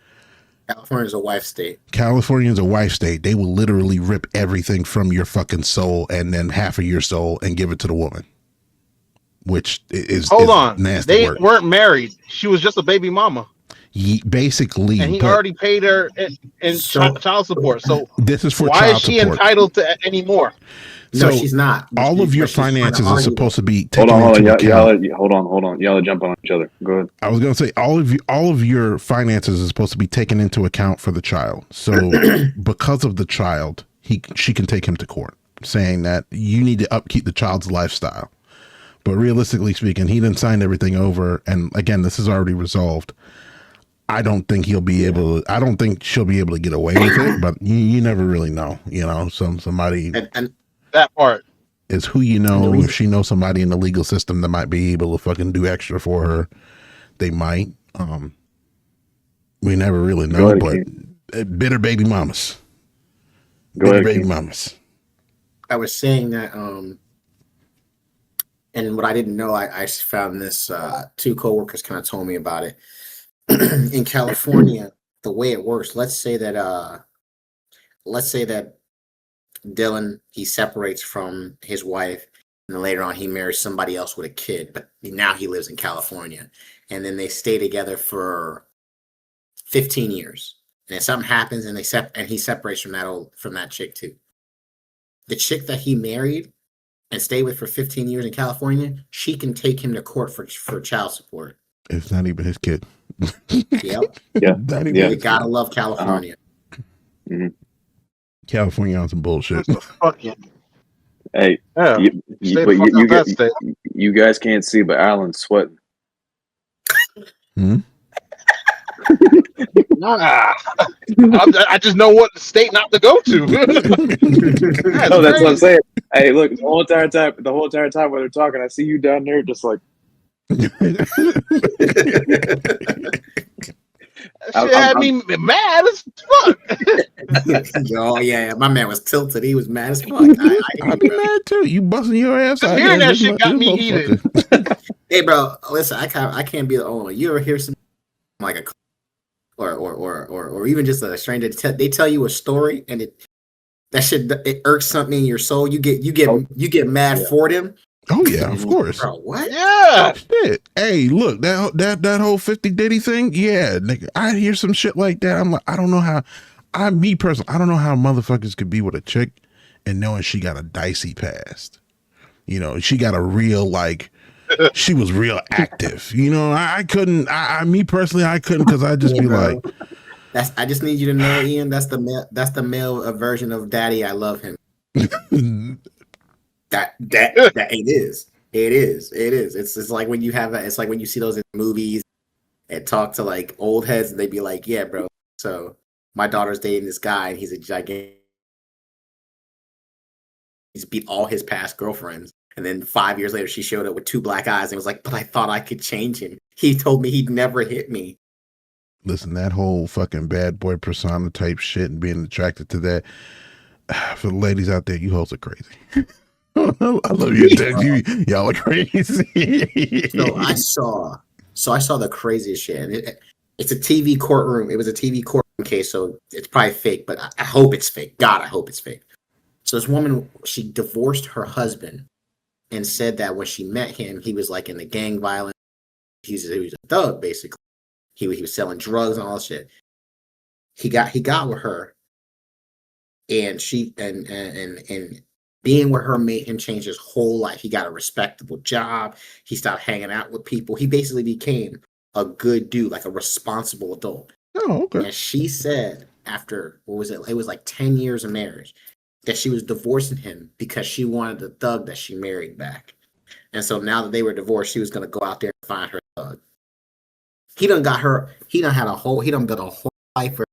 California is a wife state. California is a wife state. They will literally rip everything from your fucking soul and then half of your soul and give it to the woman. Which is Hold on. nasty They work. weren't married. She was just a baby mama. Basically, And he but already paid her in So- child support. So this is for why child is she support. entitled to any more? No, So she's not. all of your But she's trying to finances are argue supposed to be Hold taken on, hold on. into account. Hold on. Y'all are jumping on each other. Go ahead. I was gonna say all of your finances is supposed to be taken into account for the child. So because of the child, she can take him to court, saying that you need to upkeep the child's lifestyle. But realistically speaking, he didn't sign everything over, and again, this is already resolved. I don't think he'll be able to. I don't think she'll be able to get away with it. But you never really know. You know, somebody and That part. is who you know. If she knows somebody in the legal system that might be able to fucking do extra for her, they might. We never really know. Go But ahead, bitter baby mamas, Go bitter ahead, baby Keith. mamas. I was saying that, and what I didn't know, I found this. Two coworkers kind of told me about it. In California, the way it works, let's say that Dylan, he separates from his wife, and then later on he marries somebody else with a kid, but now he lives in California, and then they stay together for 15 years. And if something happens and he separates from that chick too. The chick that he married and stayed with for 15 years in California, she can take him to court for child support. It's not even his kid. Yep. Yeah. Not even Yeah. You his gotta kid. love California. California on some bullshit. Fucking Hey, yeah. Stay the fuck out that state. you guys can't see, but Alan's sweating. Hmm? Nah. I just know what state not to go to. No, that's what I'm saying. Hey, look, the whole entire time when they're talking, I see you down there just like Shit had me mad as fuck. Oh yeah, my man was tilted. He was mad as fuck. I'd be mad too. You busting your ass Just out hearing here, that this shit got me motherfucker. Hey, bro, listen, I can't be the only one. You ever hear some like a or even just a stranger? They tell you a story and it irks something in your soul. You get mad for them. Oh yeah, of course. Bro, what? Yeah. Shit. Hey, look, that whole 50 Diddy thing. Yeah, nigga, I hear some shit like that. I'm like, I don't know how. Me personally, I don't know how motherfuckers could be with a chick and knowing she got a dicey past. You know, she got a real she was real active. You know, I couldn't. Me personally, I couldn't because I just be bro. like, I just need you to know, Ian. That's the male version of Daddy. I love him. That it is. It's like when you have that. It's like when you see those in movies and talk to like old heads, and they be like, "Yeah, bro. So my daughter's dating this guy, and he's a gigantic. He's beat all his past girlfriends." And then 5 years later, she showed up with 2 black eyes and was like, "But I thought I could change him. He told me he'd never hit me." listen, that whole fucking bad boy persona type shit and being attracted to that. For the ladies out there, you hoes are crazy. I love you. Y'all are crazy. So I saw the craziest shit. And it's a TV courtroom. It was a TV courtroom case, so it's probably fake. But I hope it's fake. God, I hope it's fake. So this woman, she divorced her husband, and said that when she met him, he was like in the gang violence. He was a thug, basically. He was selling drugs and all that shit. He got with her, and she and being with her made him change his whole life. He got a respectable job. He stopped hanging out with people. He basically became a good dude, like a responsible adult. Oh, okay. And she said after, what was it? It was like 10 years of marriage, that she was divorcing him because she wanted the thug that she married back. And so now that they were divorced, she was going to go out there and find her thug. He done built a whole life for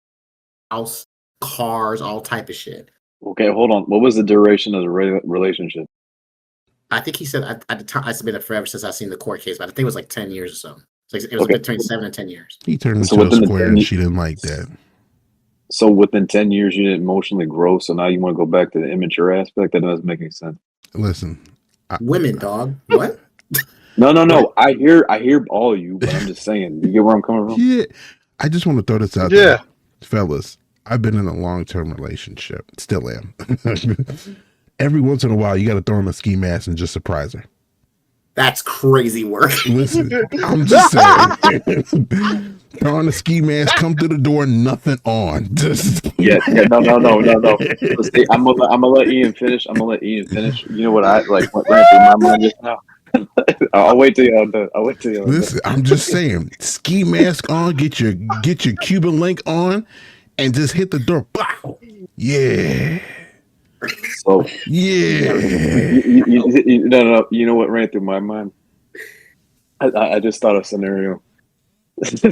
house, cars, all type of shit. Okay, hold on. What was the duration of the relationship? I think he said at the time, it's been forever since I've seen the court case, but I think it was like 10 years or so. So it was Okay. between 7 and 10 years. He turned So into a within the square 10 and she didn't like that. So within 10 years, you didn't emotionally grow. So now you want to go back to the immature aspect. That doesn't make any sense. Listen, Women, dog. What? No. I hear all of you, but I'm just saying. You get where I'm coming from? yeah, I just want to throw this out there, fellas. I've been in a long-term relationship. Still am. Every once in a while, you got to throw on a ski mask and just surprise her. That's crazy work. Listen, I'm just saying. Throw on a ski mask, come through the door, nothing on. Just No. See, I'm gonna let Ian finish. You know what I like? What ran through my mind just now? I'll wait till y'all done. Listen, I'm just saying. Ski mask on, get your Cuban link on, and just hit the door. Bow. Yeah. So yeah. No. You know what ran through my mind? I just thought of a scenario. So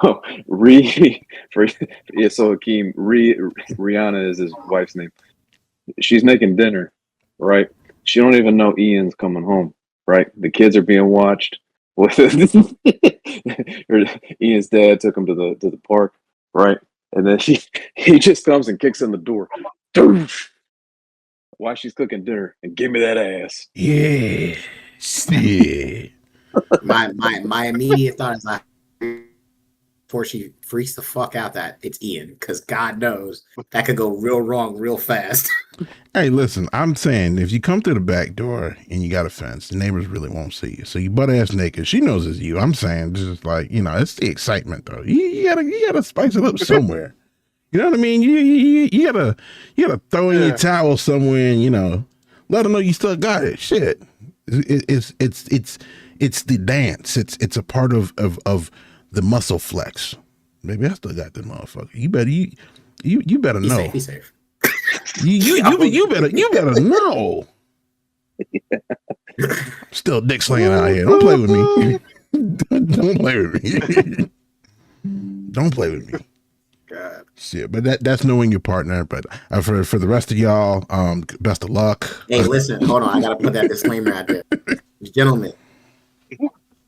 Akeem, Rihanna is his wife's name. She's making dinner, right? She don't even know Ian's coming home, right? The kids are being watched. Ian's dad took him to the park, right? And then he just comes and kicks in the door. While she's cooking dinner, and give me that ass. Yeah. Yeah. My immediate thought is like, before she freaks the fuck out that it's Ian, because God knows that could go real wrong real fast. Hey, listen, I'm saying if you come through the back door and you got a fence, the neighbors really won't see you. So you butt ass naked. She knows it's you. I'm saying just like, it's the excitement though. You gotta spice it up somewhere. You know what I mean? You gotta throw in your towel somewhere and let her know you still got it. Shit. It's the dance. It's a part of the muscle flex. Maybe I still got that motherfucker. You better know. Be safe. You better know. Still dick slinging out here. Don't play with me. Don't play with me. Don't play with me. God. Shit, but that's knowing your partner. But for the rest of y'all, best of luck. Hey, listen, hold on. I gotta put that disclaimer out there, gentlemen.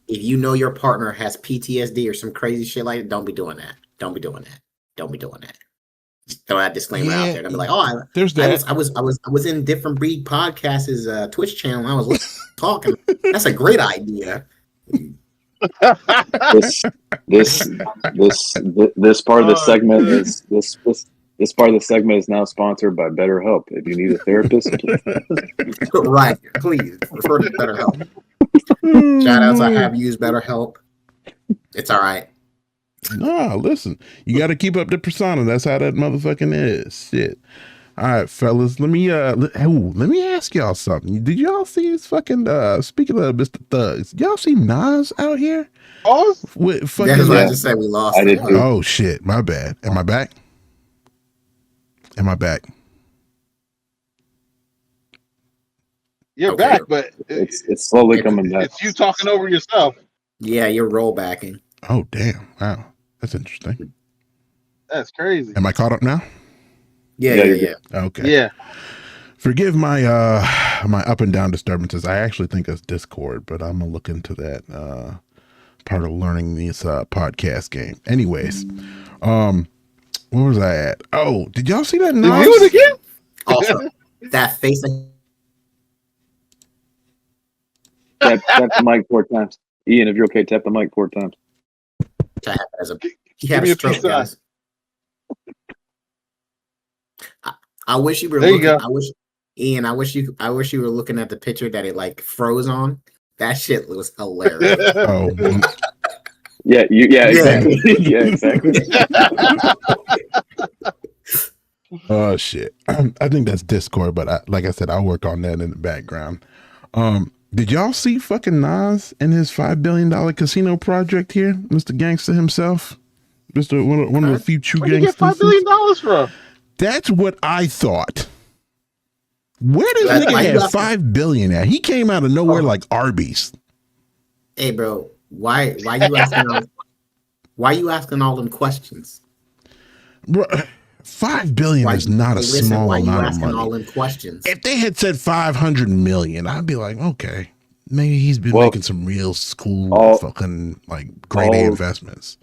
If you know your partner has PTSD or some crazy shit like that, don't be doing that. Don't be doing that. Just throw that disclaimer out there. And be like, there's that. I was in Different Breed Podcast's Twitch channel. And I was talking. That's a great idea. This part of the segment is this part of the segment is now sponsored by BetterHelp. If you need a therapist, right, please refer to BetterHelp. Shout outs, I have used BetterHelp. It's all right. Nah, listen, you got to keep up the persona. That's how that motherfucking is. Shit. All right, fellas. Let me ask y'all something. Did y'all see this fucking speaking of Mr. Thugs? Y'all see Nas out here? Oh, With fucking, That's what I just said. We lost. I did too. Oh shit, my bad. Am I back? you're Okay. back, but It's slowly coming back. It's you talking over yourself. Yeah, you're rollbacking. Oh damn! Wow, that's interesting. That's crazy. Am I caught up now? Yeah. Okay. Yeah. Forgive my my up and down disturbances. I actually think it's Discord, but I'm gonna look into that part of learning this podcast game. Anyways, where was I at? Oh, did y'all see that? Did you do it again? Also, that face. Tap the mic 4 times. Ian, if you're okay, tap the mic 4 times. He had me a a stroke, peace sign. guys. I wish you were. There you looking, go. I wish, Ian. I wish you were looking at the picture that it like froze on. That shit was hilarious. Oh, Yeah, exactly. Yeah, exactly. oh shit! I think that's Discord, but like I said, I'll work on that in the background. Did y'all see fucking Nas and his $5 billion casino project here, Mr. Gangster himself, Mr. One of the few true Where'd you get gangsters? $5 billion from? That's what I thought. Where does Why nigga you have asking? $5 billion at? He came out of nowhere like Arby's. Hey, bro, why you asking? Why you asking all them questions? Bro, $5 billion is not a small why you amount of asking money. all them questions? If they had said 500 million, I'd be like, okay, maybe he's been making some real cool fucking like grade A investments.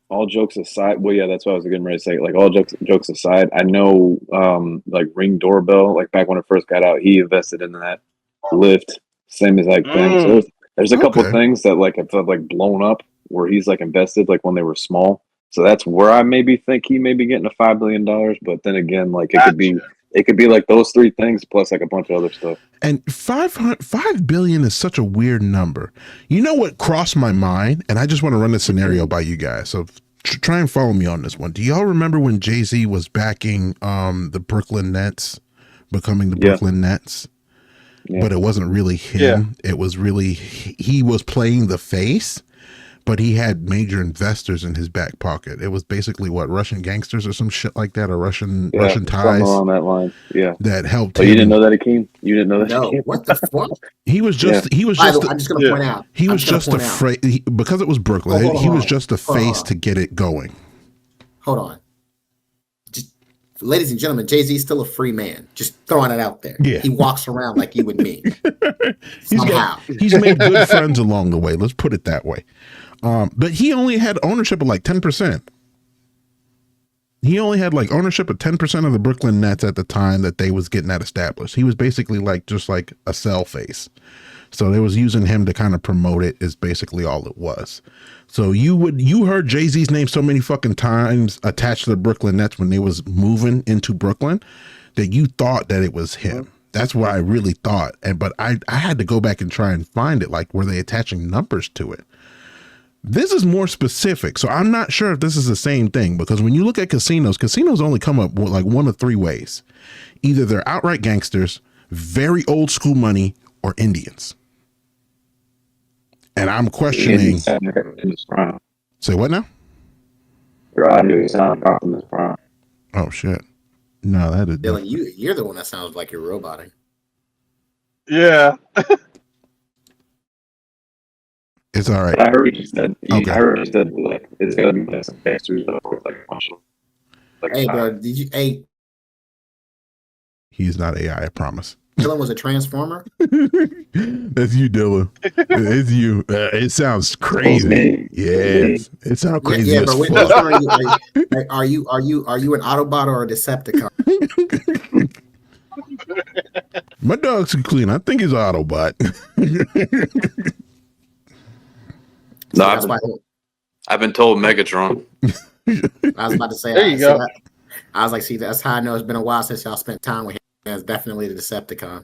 all jokes aside, well, yeah, that's what I was getting ready to say. Like all jokes aside, I know, like Ring Doorbell, like back when it first got out, he invested in that. Lyft, same exact thing. So there's a couple of Okay. things that like have like blown up where he's like invested like when they were small. So that's where I maybe think he may be getting a $5 billion. But then again, like it could be like those three things plus like a bunch of other stuff. And 5 billion is such a weird number. You know what crossed my mind? And I just want to run the scenario by you guys. So try and follow me on this one. Do y'all remember when Jay-Z was backing the Brooklyn Nets, becoming the Brooklyn Nets? Yeah. But it wasn't really him. It was really, he was playing the face, but he had major investors in his back pocket. It was basically what, Russian gangsters or some shit like that, or Russian ties along that line. Yeah, that helped. Oh, you didn't know that, Akeem? You didn't know that? No, Akeem? what the fuck? He was just I'm just gonna point out. He was just afraid because it was Brooklyn. Hold on, he was just a face to get it going. Hold on. Ladies and gentlemen, Jay-Z's still a free man. Just throwing it out there. Yeah. He walks around like you and me. He's made good friends along the way. Let's put it that way. But he only had ownership of like 10%. He only had like ownership of 10% of the Brooklyn Nets at the time that they was getting that established. He was basically just like a sell face. So they was using him to kind of promote it is basically all it was. So you heard Jay-Z's name so many fucking times attached to the Brooklyn Nets when they was moving into Brooklyn that you thought that it was him. That's what I really thought. But I had to go back and try and find it. Like, were they attaching numbers to it? This is more specific. So I'm not sure if this is the same thing, because when you look at casinos only come up with like one of three ways. Either they're outright gangsters, very old school money, or Indians. And I'm questioning. Say what now? Oh shit! No, that is Dylan. You're the one that sounds like you're roboting. Yeah. It's all right. I heard you said. Okay. I heard you said like it's gonna be like some gangsters like a bunch of. Like, hey, bro, did you? Hey, he's not AI. I promise. Dylan was a transformer. That's you, Dylan. It's you. It sounds crazy. Yes, it sounds crazy. Yeah, but which one are you? Are you an Autobot or a Decepticon? My dog's clean. I think he's Autobot. No, I've been told Megatron. I was about to say. There you go. I was like, see, that's how I know it's been a while since y'all spent time with him. It's definitely the Decepticon.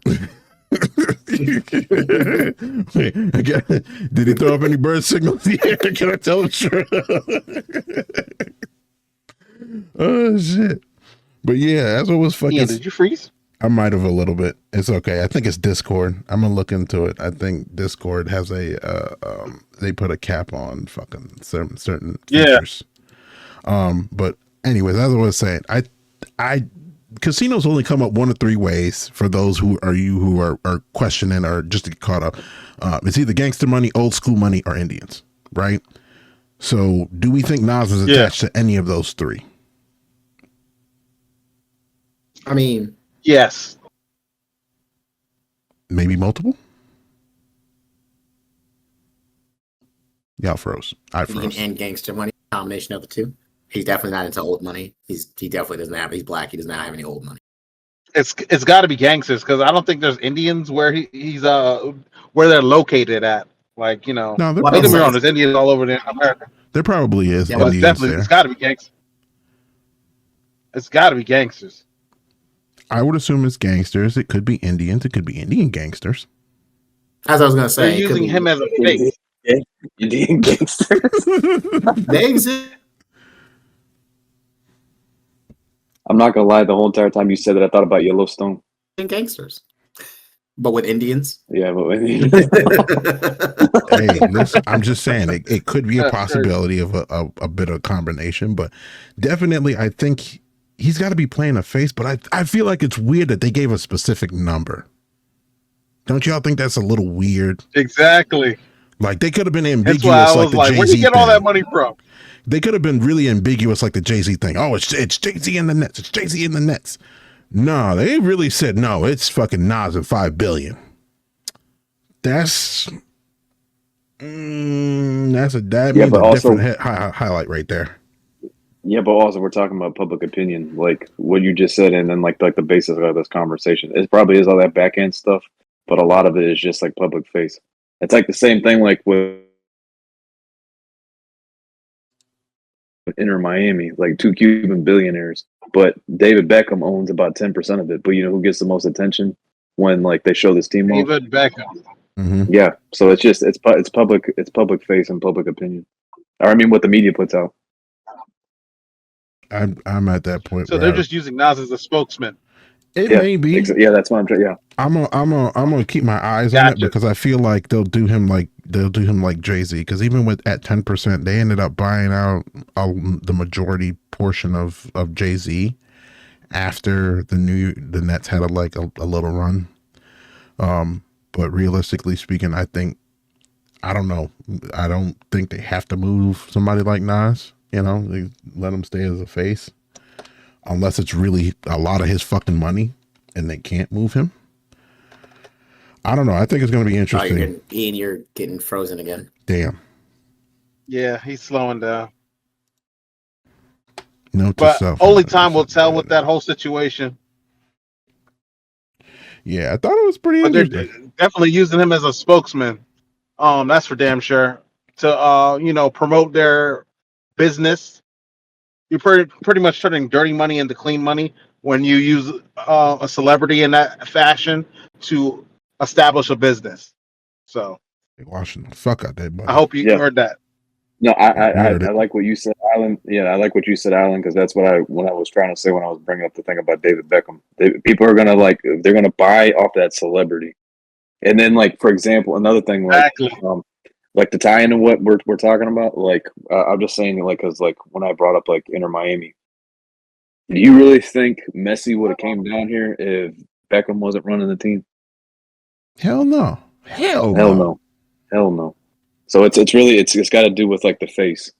Wait, did he throw up any bird signals? Yeah, can I tell him? Sure. Oh shit! But yeah, that's what was fucking. Yeah, did you freeze? I might have a little bit. It's okay. I think it's Discord. I'm gonna look into it. I think Discord has they put a cap on fucking certain features. But anyways, as I was saying, I casinos only come up one of three ways for those who are questioning or just to get caught up. It's either gangster money, old school money, or Indians, right? So do we think Nas is attached to any of those three? I mean, yes. Maybe multiple? Y'all froze. I froze. And gangster money, combination of the two. He's definitely not into old money. He definitely doesn't have. He's black. He does not have any old money. It's got to be gangsters because I don't think there's Indians where he's where they're located at. Like, you know, no, don't get me wrong. There's Indians all over there in America. There probably is. Yeah, but it's got to be gangsters. It's got to be gangsters. I would assume it's gangsters. It could be Indians. It could be Indian gangsters. As I was going to say, they're using him as a face. Indian gangsters. They exist. I'm not gonna lie. The whole entire time you said that, I thought about Yellowstone. Gangsters, but with Indians. Yeah, but with hey, listen, I'm just saying it could be a possibility of a bit of combination, but definitely I think he's got to be playing a face. But I feel like it's weird that they gave a specific number. Don't y'all think that's a little weird? Exactly. Like they could have been ambiguous. That's why I was like, where'd you get all that money from? They could have been really ambiguous, like the Jay-Z thing. Oh, it's Jay-Z in the Nets. It's Jay-Z in the Nets. No, they really said no. It's fucking Nas and $5 billion. That's That Yeah, means but a different also, highlight right there. yeah, but also we're talking about public opinion, like what you just said, and then like the basis of this conversation. It probably is all that back end stuff, but a lot of it is just like public face. It's like the same thing like with Inter Miami, like two Cuban billionaires, but David Beckham owns about 10% of it. But you know who gets the most attention when like they show this team off? David Beckham. Mm-hmm. Yeah, so it's public face and public opinion. Or I mean, what the media puts out. I'm at that point So they're where just using Nas as a spokesman. it Yeah, may be. yeah, that's what I'm trying. Yeah, I'm gonna keep my eyes on it Gotcha. because I feel like they'll do him like Jay-Z, because even with at 10%, they ended up buying out the majority portion of Jay-Z after the Nets had a little run. But realistically speaking, I don't think they have to move somebody like Nas. You know, they let him stay as a face unless it's really a lot of his fucking money and they can't move him. I don't know. I think it's going to be interesting. Ian, you're getting frozen again. Damn. Yeah, he's slowing down. Note to But self. only time will tell with that whole situation. Yeah, I thought it was pretty But they're interesting. definitely using him as a spokesman. That's for damn sure. To promote their business. You're pretty much turning dirty money into clean money when you use a celebrity in that fashion to establish a business. So They're washing the fuck out that money. I hope you yeah. heard that. No, You heard I it. like what you said, Alan. Yeah, I like what you said, Alan, because that's what I was trying to say when I was bringing up the thing about David Beckham. People are gonna they're gonna buy off that celebrity, and then like for example, another thing Exactly. like to tie into what we're talking about. Like I'm just saying like because like when I brought up like Inter Miami, do you really think Messi would have came down here if Beckham wasn't running the team? Hell no. Hell Hell no. no, hell no. So it's really it's got to do with like the face.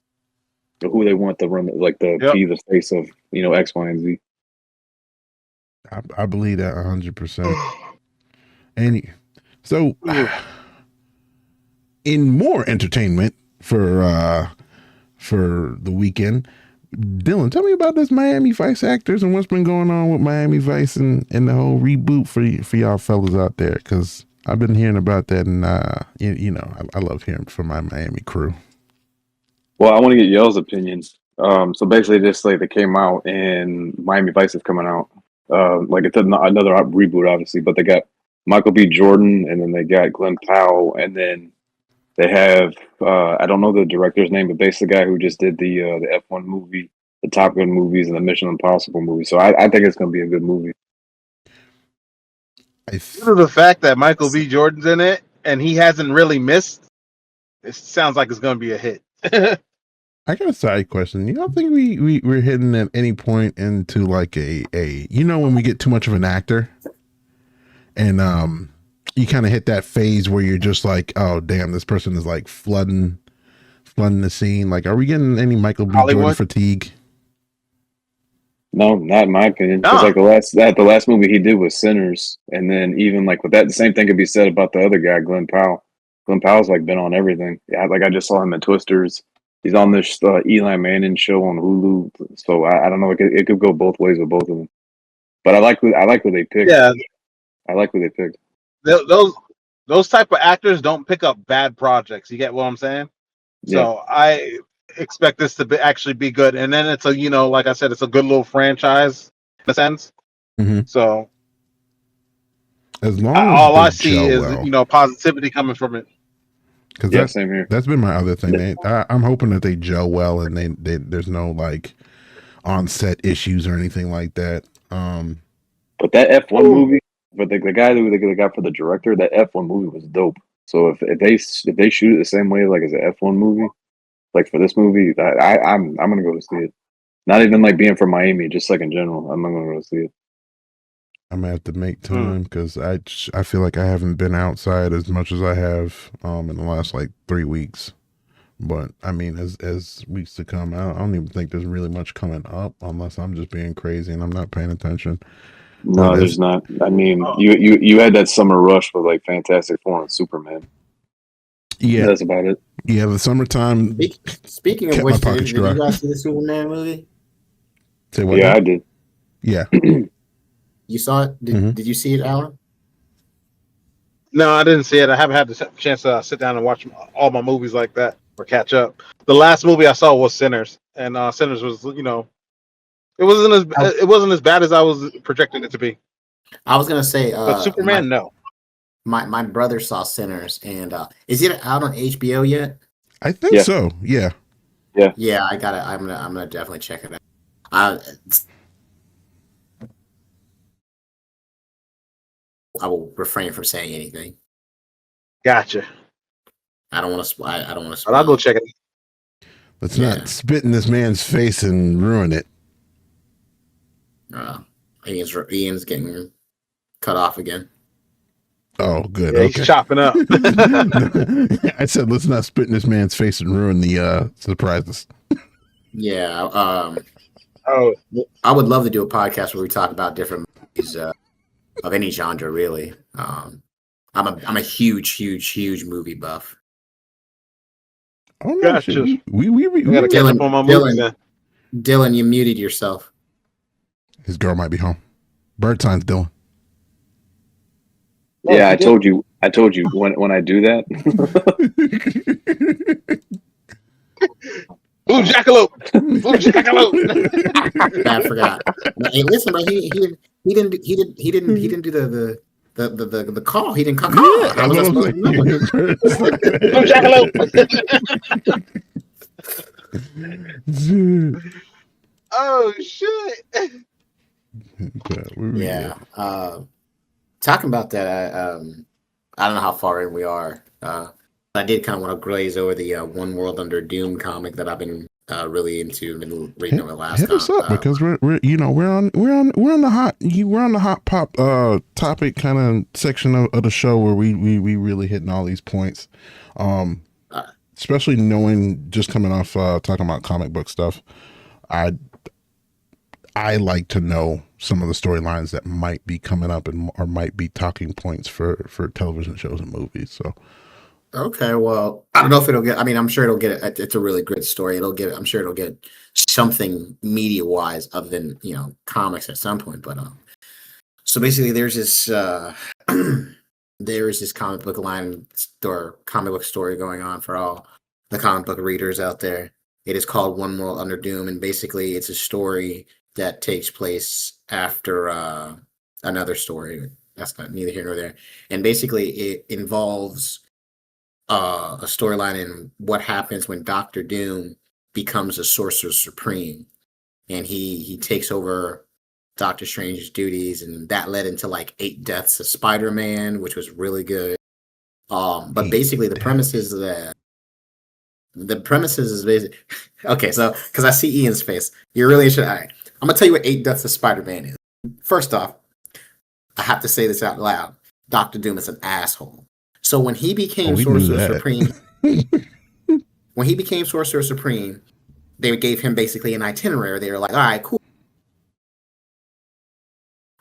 Who they want to run, like the Yep. be the face of, X, Y, and Z. I believe that 100%. And so, in more entertainment for the weekend, Dylan, tell me about this Miami Vice actors and what's been going on with Miami Vice and the whole reboot for y'all fellas out there, because I've been hearing about that, and I love hearing from my Miami crew. Well, I want to get Yale's opinion. So basically, just like they came out and Miami Vice is coming out. Like it's another reboot, obviously, but they got Michael B. Jordan, and then they got Glenn Powell, and then they have I don't know the director's name, but basically the guy who just did the F1 movie, the Top Gun movies, and the Mission Impossible movie. So I think it's going to be a good movie. Due to the fact that Michael B. Jordan's in it and he hasn't really missed, it sounds like it's going to be a hit. I got a side question. You don't think we're hitting at any point into like a when we get too much of an actor and you kind of hit that phase where you're just like, oh damn, this person is like flooding the scene. Like, are we getting any Michael B. Jordan Hollywood? fatigue? No, not in my opinion. Because like the last movie he did was Sinners, and then even like with that, the same thing could be said about the other guy, Glenn Powell. Glenn Powell's like been on everything. Yeah, like I just saw him in Twisters. He's on this Eli Manning show on Hulu. So I don't know. It could go both ways with both of them. But I like what they picked. Yeah, I like what they picked. those type of actors don't pick up bad projects. You get what I'm saying? Yeah. So I expect this to actually be good. And then it's like I said, it's a good little franchise in a sense. Mm-hmm. So as long all I as see is positivity coming from it. Because same here. That's been my other thing. I'm hoping that they gel well and there's no like on-set issues or anything like that. But that F1 movie, but the guy who they got for the director, that F1 movie was dope. So if they shoot it the same way like as an F1 movie, like for this movie, I'm gonna go to see it. Not even like being from Miami, just like in general, I'm gonna go see it. I'm gonna have to make time because I feel like I haven't been outside as much as I have in the last like 3 weeks. But I mean, as weeks to come, I don't even think there's really much coming up unless I'm just being crazy and I'm not paying attention. No, there's not. I mean, you had that summer rush with like Fantastic Four and Superman. Yeah, That's about it. yeah. The summertime Speaking of kept my which, pockets did dry. you guys see the Superman movie? Say what? Yeah, now? I did. Yeah. You saw it? Mhm. Did you see it, Alan? No, I didn't see it. I haven't had the chance to sit down and watch all my movies like that or catch up. The last movie I saw was Sinners, and Sinners was, I, it wasn't as bad as I was projecting it to be. I was gonna say, But Superman, no. my brother saw Sinners, and is it out on HBO yet? I think Yeah. so. Yeah. Yeah, I got it. I'm gonna definitely check it out. I I will refrain from saying anything. Gotcha. I don't want to. I don't want to. But I'll go check it. Let's Yeah. not spit in this man's face and ruin it. Ian's getting cut off again. Oh, good. Yeah, Okay. he's chopping up. I said, let's not spit in this man's face and ruin the surprises. Yeah. Oh, I would love to do a podcast where we talk about different movies of any genre, really. I'm a huge movie buff. Oh no, Gotcha. shit. We I gotta catch up on my movies then. Dylan, you muted yourself. His girl might be home. Bird time's Dylan. Yeah, I told you. I told you when I do that. Blue jackalope. Blue jackalope. I forgot. Hey, listen, but he didn't do the call. He didn't call. Yeah, How was I supposed to know? Blue jackalope. Oh shit. Yeah. Talking about that, I don't know how far in we are. I did kind of want to glaze over the One World Under Doom comic that I've been really into, been reading over the last Hit us up because we're on the hot pop topic kind of section of the show where we really hitting all these points, especially knowing just coming off talking about comic book stuff. I like to know some of the storylines that might be coming up or might be talking points for television shows and movies. So. Okay, well, I don't know if it'll get. I mean, I'm sure it'll get. It's a really good story. I'm sure it'll get something media wise other than comics at some point. But so basically, there's this comic book comic book story going on for all the comic book readers out there. It is called One World Under Doom, and basically, it's a story that takes place after another story. That's not neither here nor there. And basically, it involves a storyline in what happens when Doctor Doom becomes a Sorcerer Supreme, and he takes over Doctor Strange's duties, and that led into like 8 Deaths of Spider-Man, which was really good. But basically, the premise is basically okay. So because I see Ian's face, you're really interested. All right, I'm gonna tell you what 8 Deaths of Spider-Man is. First off, I have to say this out loud: Doctor Doom is an asshole. So when he became Sorcerer Supreme, they gave him basically an itinerary. They were like, all right, cool.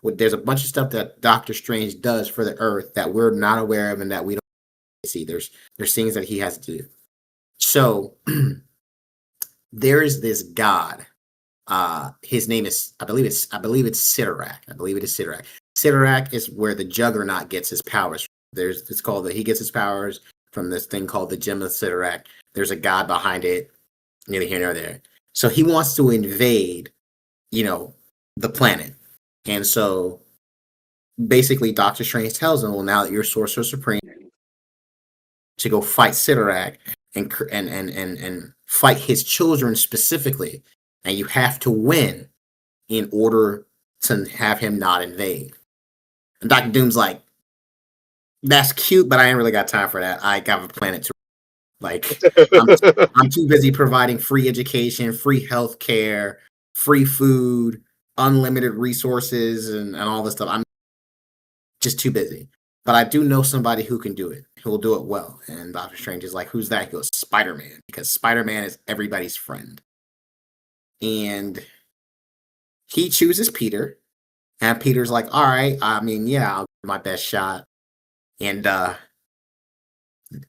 Well, there's a bunch of stuff that Doctor Strange does for the Earth that we're not aware of and that we don't see. There's things that he has to do. So there is this god. His name is, I believe it's Sidorak. I believe it is Sidorak. Sidorak is where the Juggernaut gets his powers. He gets his powers from this thing called the Gem of Sidorak. There's a god behind it, neither here nor there. So he wants to invade, the planet. And so basically Doctor Strange tells him, well, now that you're Sorcerer Supreme, to go fight Sidorak and fight his children specifically. And you have to win in order to have him not invade. And Doctor Doom's like, that's cute, but I ain't really got time for that. I got a planet to I'm too busy providing free education, free healthcare, free food, unlimited resources, and all this stuff. I'm just too busy. But I do know somebody who can do it, who will do it well. And Doctor Strange is like, who's that? He goes, Spider-Man, because Spider-Man is everybody's friend. And he chooses Peter. And Peter's like, all right, I mean, yeah, I'll give my best shot. And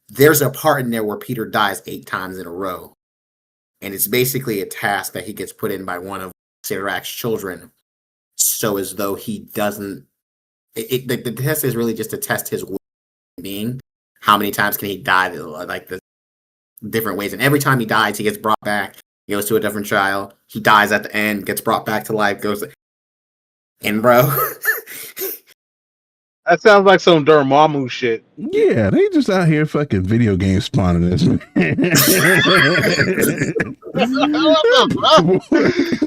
there's a part in there where Peter dies 8 times in a row, and it's basically a task that he gets put in by one of Sirac's children, so as though he doesn't. The test is really just to test his being. How many times can he die? Like the different ways, and every time he dies, he gets brought back. He goes to a different trial. He dies at the end, gets brought back to life. Goes, and bro, That sounds like some Dormammu shit. Yeah, they just out here fucking video game spawning this.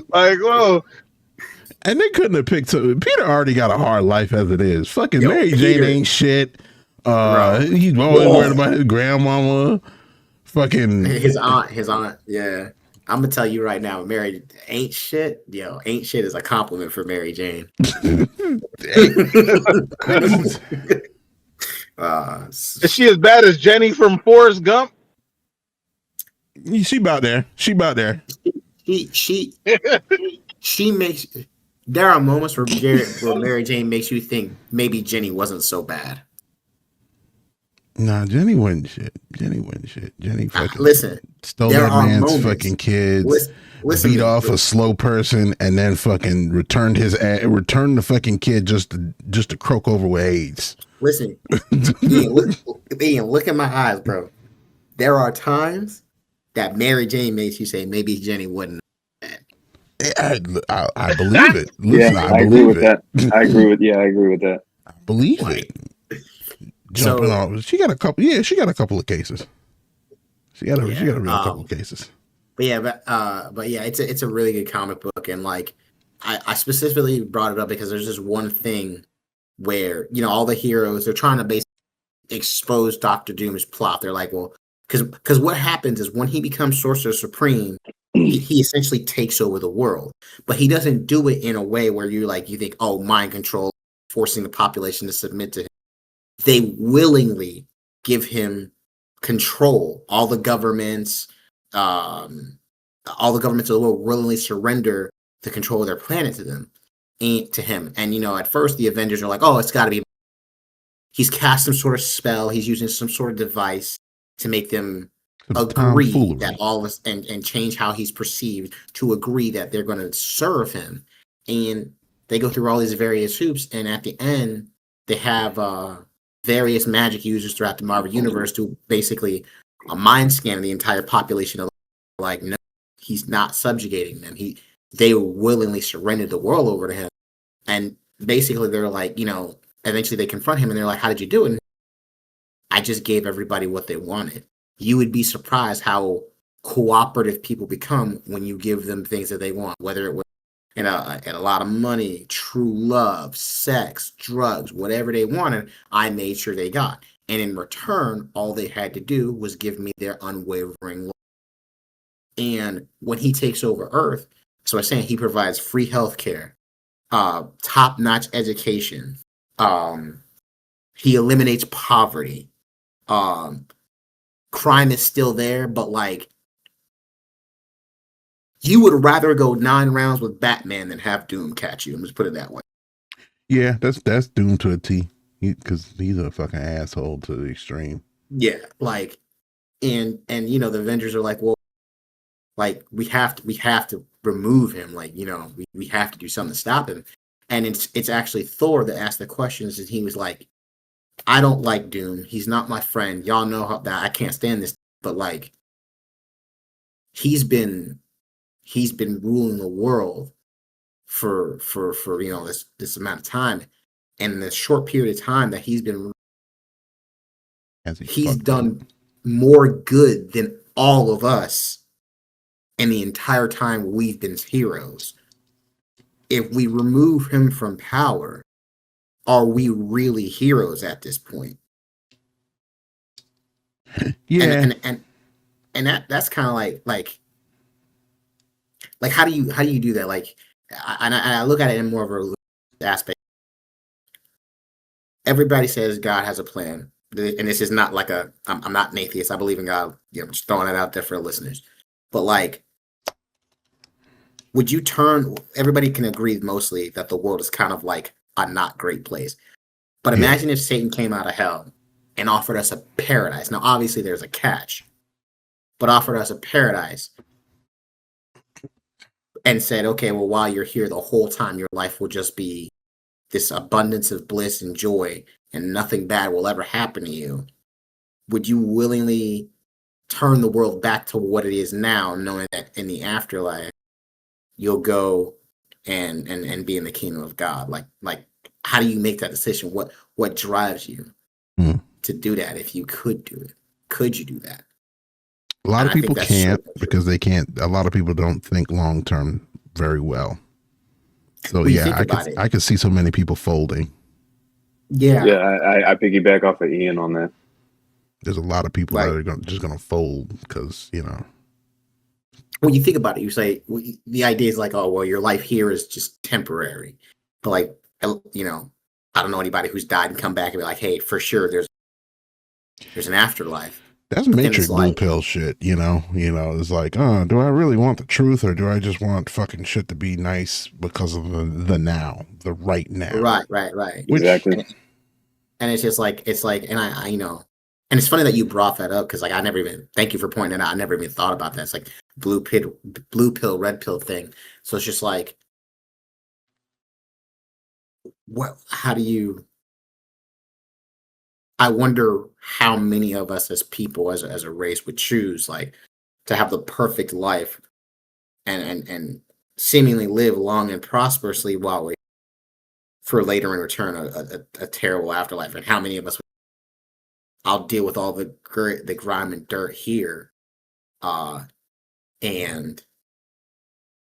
Like, whoa. And they couldn't have picked. Peter already got a hard life as it is. Fucking Yo, Mary Peter. Jane ain't shit. Bro. He's always worried about his grandmama. Fucking his aunt. Yeah, I'm gonna tell you right now, Mary ain't shit. Yo, ain't shit is a compliment for Mary Jane. Is she as bad as Jenny from Forrest Gump? she about there. She about there. She makes. There are moments where Mary Jane makes you think maybe Jenny wasn't so bad. Nah, Jenny wasn't shit. Jenny fucking Listen, stole there that are man's moments. fucking kids. Listen beat to off me. a slow person and then fucking returned the fucking kid just to croak over with AIDS. Listen, Ian, look in my eyes, bro. There are times that Mary Jane makes you say maybe Jenny wouldn't. I believe it. Listen, Yeah, I I agree believe with it. that. I agree with that. I believe Like, it. Jumping so- on. She got a couple. Yeah, she got a couple of cases. She got a real couple of cases. But yeah, it's a really good comic book, and like I specifically brought it up because there's this one thing where all the heroes, they're trying to basically expose Doctor Doom's plot. They're like, well, because what happens is when he becomes Sorcerer Supreme, he essentially takes over the world, but he doesn't do it in a way where you think, oh, mind control, forcing the population to submit to him. They willingly give him control. All the governments of the world willingly surrender the control of their planet to them and to him. And at first the Avengers are like, oh, it's got to be. He's cast some sort of spell. He's using some sort of device to make them agree that all of us and change how he's perceived to agree that they're going to serve him. And they go through all these various hoops, and at the end they have various magic users throughout the Marvel universe to basically mind scan the entire population of no, he's not subjugating them. They willingly surrendered the world over to him. And basically they're like, eventually they confront him and they're like, how did you do it? And I just gave everybody what they wanted. You would be surprised how cooperative people become when you give them things that they want, whether it was and a lot of money, true love, sex, drugs, whatever they wanted, I made sure they got. And in return, all they had to do was give me their unwavering love. And when he takes over Earth, so I'm saying he provides free healthcare, top-notch education. He eliminates poverty. Crime is still there, but you would rather go 9 rounds with Batman than have Doom catch you. Let's put it that way. Yeah, that's Doom to a T. Because he's a fucking asshole to the extreme. Yeah, and the Avengers are like, well, we have to remove him. We have to do something to stop him. And it's actually Thor that asked the questions, and he was like, I don't like Doom. He's not my friend. Y'all know that I can't stand this. But he's been ruling the world for this amount of time, and in this short period of time that he's done more good than all of us in the entire time we've been heroes. If we remove him from power, are we really heroes at this point? Yeah, and that's kind of like how do you do that? I look at it in more of a aspect. Everybody says God has a plan, and this is not I'm not an atheist. I believe in God. I'm just throwing it out there for the listeners. But would you turn? Everybody can agree mostly that the world is kind of a not great place. But imagine if Satan came out of hell and offered us a paradise. Now, obviously, there's a catch, but offered us a paradise and said, okay, well, while you're here the whole time, your life will just be this abundance of bliss and joy, and nothing bad will ever happen to you. Would you willingly turn the world back to what it is now, knowing that in the afterlife you'll go and be in the kingdom of God? Like how do you make that decision? What drives you to do that? If you could do it, could you do that? A lot of people can't because they can't. A lot of people don't think long term very well. So yeah, I could see so many people folding. Yeah. I piggyback off of Ian on that. There's a lot of people that are just gonna fold because, you know. When you think about it, you say the idea is like, oh well, your life here is just temporary. But like, you know, I don't know anybody who's died and come back and be like, hey, for sure, there's an afterlife. That's Matrix blue pill shit, you know. It's like, do I really want the truth, or do I just want fucking shit to be nice because of the now, the right now? Right. Exactly. And it's just like, and I you know, and it's funny that you brought that up because like thank you for pointing it out. I never even thought about that. It's like blue pill, red pill thing. So it's just like, how do you? I wonder how many of us as people, as a race, would choose like to have the perfect life and seemingly live long and prosperously while we for later in return a terrible afterlife. And how many of us I'll deal with all the grime and dirt here and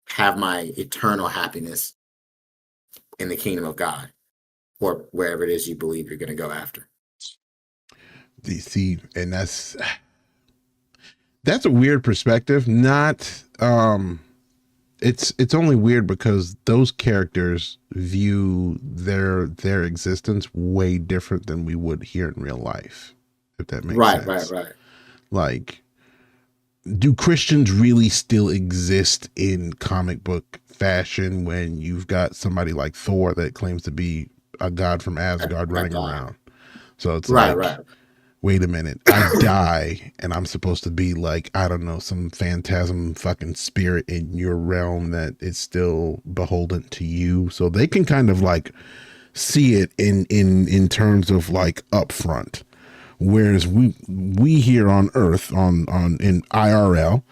have my eternal happiness in the kingdom of God or wherever it is you believe you're going to go after. See, and that's a weird perspective. Not it's only weird because those characters view their existence way different than we would here in real life, if that makes sense. Right. Like, do Christians really still exist in comic book fashion when you've got somebody like Thor that claims to be a god from Asgard running around? So it's right. Wait a minute, I die and I'm supposed to be like, I don't know, some phantasm fucking spirit in your realm that is still beholden to you. So they can kind of like see it in terms of like upfront. Whereas we here on Earth in IRL,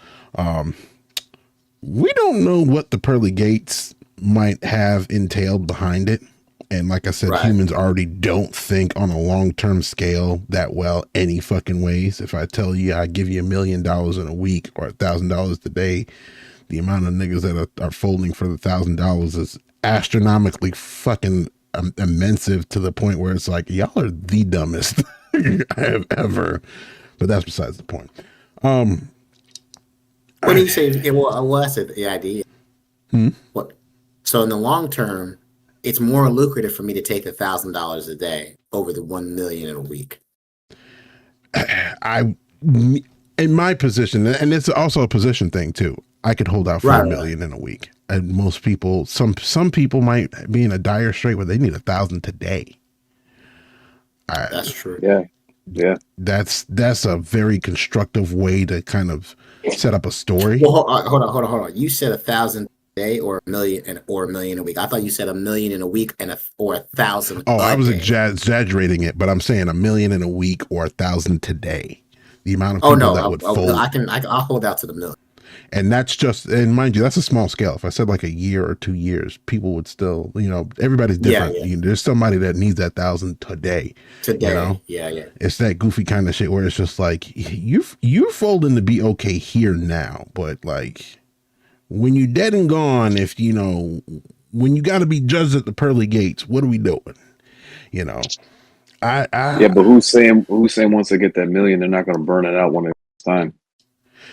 we don't know what the pearly gates might have entailed behind it. And like I said, humans already don't think on a long-term scale that well any fucking ways. If I tell you I give you $1 million in a week or $1,000 today, the amount of niggas that are folding for the $1,000 is astronomically fucking immense to the point where it's like, y'all are the dumbest I have ever. But that's besides the point. When you say, that's the idea. What? So in the long term, it's more lucrative for me to take $1,000 a day over the 1 million in a week. In my position, and it's also a position thing too, I could hold out for $1 million in a week. And most people, some people might be in a dire strait where they need 1,000 today. That's true. Yeah. That's a very constructive way to kind of set up a story. Well, hold on. You said 1,000 day or $1 million a week. I thought you said $1 million in a week or 1,000. Oh, I was exaggerating it, but I'm saying $1 million in a week or 1,000 today. The amount of people that would fold. I'll hold out to the million. And that's just, and mind you, that's a small scale. If I said like a year or 2 years, people would still, everybody's different. Yeah. There's somebody that needs that 1,000 today. Yeah. It's that goofy kind of shit where it's just like you're folding to be okay here now, but like, when you're dead and gone, when you got to be judged at the pearly gates, what are we doing? But who's saying once they get that $1 million, they're not going to burn it out one at a time?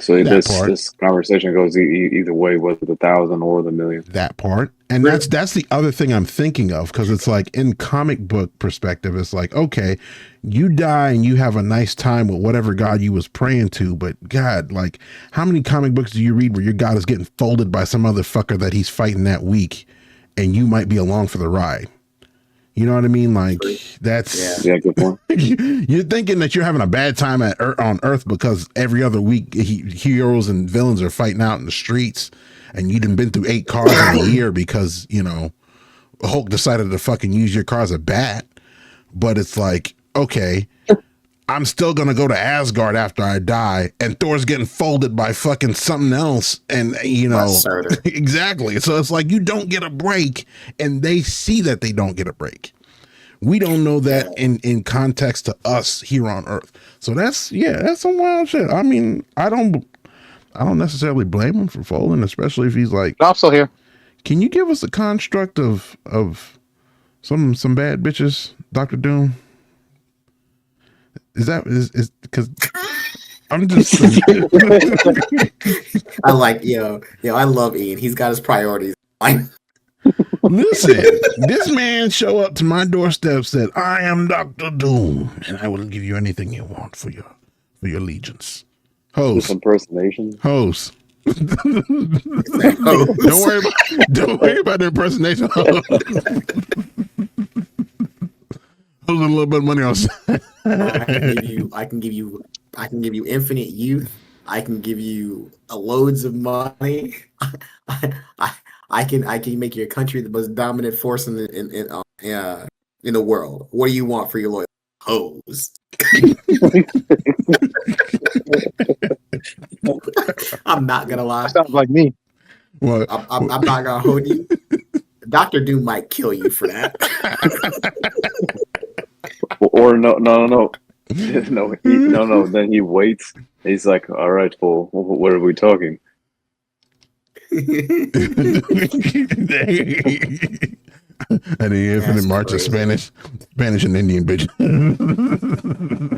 So this conversation goes either way, whether the 1,000 or the $1 million. That part, and that's the other thing I'm thinking of, because it's like in comic book perspective, it's like, okay, you die and you have a nice time with whatever god you was praying to, but God, like, how many comic books do you read where your god is getting folded by some other fucker that he's fighting that week, and you might be along for the ride? You know what I mean? Like that's Yeah, good point. you're thinking that you're having a bad time on Earth because every other week heroes and villains are fighting out in the streets, and you done been through 8 cars in a year because Hulk decided to fucking use your car as a bat. But it's like, okay, I'm still gonna go to Asgard after I die, and Thor's getting folded by fucking something else, and exactly. So it's like you don't get a break, and they see that they don't get a break. We don't know that in context to us here on Earth. So that's some wild shit. I mean, I don't necessarily blame him for folding, especially if he's like, I'm still here. Can you give us a construct of some bad bitches, Dr. Doom? Is because I'm just I like I love Ian. He's got his priorities. Listen, this man show up to my doorstep, said, "I am Dr. Doom, and I will give you anything you want for your allegiance." Host impersonation. Host. Don't worry about the impersonation. A little bit of money on side. I can give you infinite youth. I can give you loads of money. I can make your country the most dominant force in the world. What do you want for your loyalty? Hoes. I'm not gonna lie. Sounds like me. What? I'm not gonna hold you. Dr. Doom might kill you for that. Or no. Then he waits. He's like, "All right, fool. What are we talking?" And the infinite march of Spanish and Indian bitch.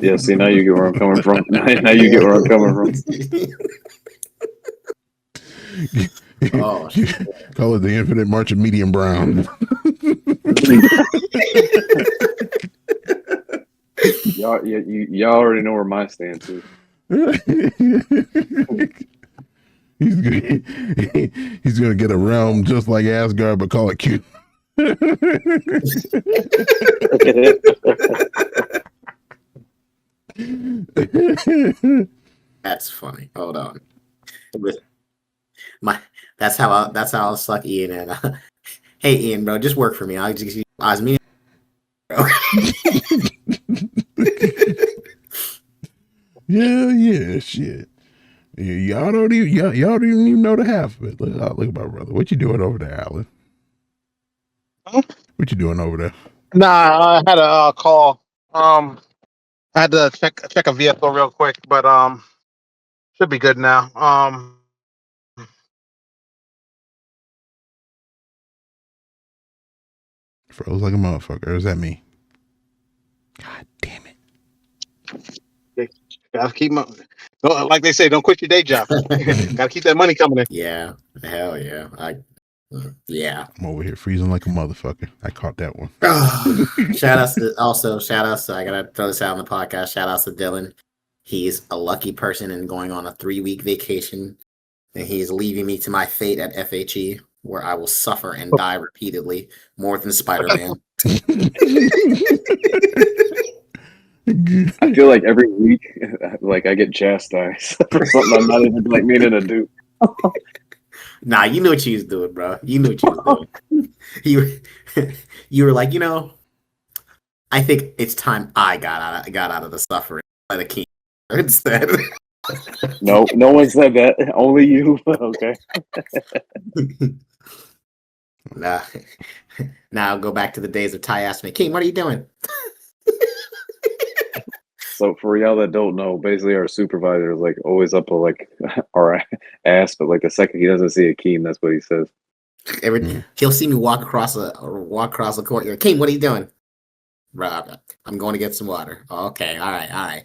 Yeah, see, now you get where I'm coming from. Now you get where I'm coming from. Oh, call it the infinite march of medium brown. Y'all already know where my stance is. He's gonna get a realm just like Asgard, but call it cute. That's funny. Hold on. That's how I'll suck Ian in. Hey Ian, bro, just work for me. I'll just use me. Yeah, shit. Yeah, y'all don't even know the half of it. Look at my brother. What you doing over there, Alan? Huh? What you doing over there? Nah, I had a call. I had to check a vehicle real quick, but should be good now. Froze like a motherfucker. Or is that me? God damn it. Gotta keep like they say, don't quit your day job. Gotta keep that money coming in. Yeah, hell yeah. Yeah. I'm over here freezing like a motherfucker. I caught that one. Shout outs to I gotta throw this out on the podcast. Shout outs to Dylan. He's a lucky person and going on a 3-week vacation, and he's leaving me to my fate at FHE, where I will suffer and die repeatedly more than Spider-Man. I feel like every week, like I get chastised for something I'm not even like meaning to do. Nah, you knew what you was doing, bro. You knew what you was doing. You were like, I think it's time I got out of the suffering by the king instead. No one said that. Only you. Okay. Nah. Now I'll go back to the days of Ty asking me, King, what are you doing? So for y'all that don't know, basically our supervisor is like always up like our ass, but like the second he doesn't see Akeem, that's what he says. He'll see me walk across the courtyard. King, what are you doing? Rob, I'm going to get some water. Okay, all right.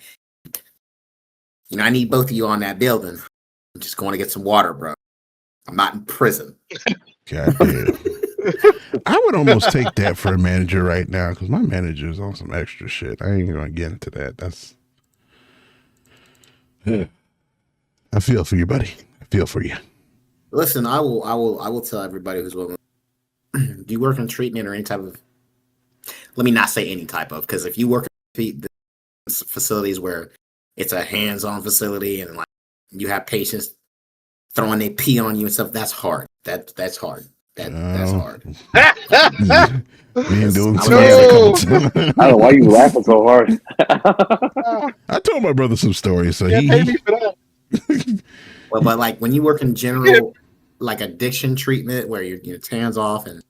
I need both of you on that building. I'm just going to get some water, bro. I'm not in prison. God damn. I would almost take that for a manager right now because my manager is on some extra shit. I ain't gonna get into that. That's. I feel for you, buddy. I feel for you. Listen, I will tell everybody who's willing. Do you work in treatment or any type of? let me not say any type of, because if you work in facilities where it's a hands-on facility and like you have patients throwing their pee on you and stuff, that's hard. That's hard. That's hard. Me and Dylan I said was- that a couple times. I don't know why you laughing so hard. I told my brother some stories, so Yeah, pay me he for that. Well, but like when you work in general, like addiction treatment, where you're it's hands off and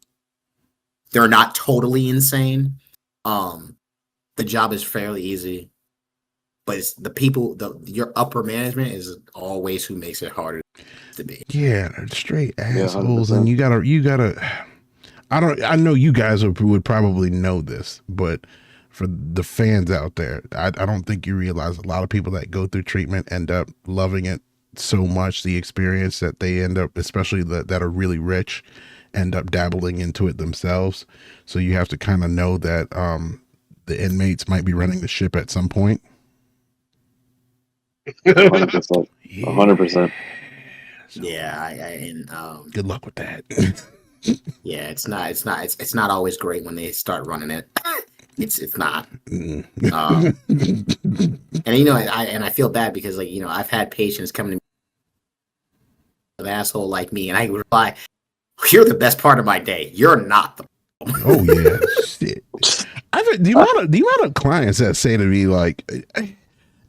they're not totally insane, the job is fairly easy. But it's the people, your upper management is always who makes it harder to be. yeah, they're straight assholes, 100%. and you gotta. I know you guys would probably know this, but for the fans out there, I don't think you realize a lot of people that go through treatment end up loving it so much, the experience, that they end up, especially that are really rich, end up dabbling into it themselves. So you have to kind of know that the inmates might be running the ship at some point. 100%. 100%. Yeah, Good luck with that. yeah, it's not always great when they start running it. It's not. Mm. And I feel bad because I've had patients come to me, an asshole like me, and I reply, "You're the best part of my day. You're not the." Oh yeah, shit. I've had the amount of clients that say to me like,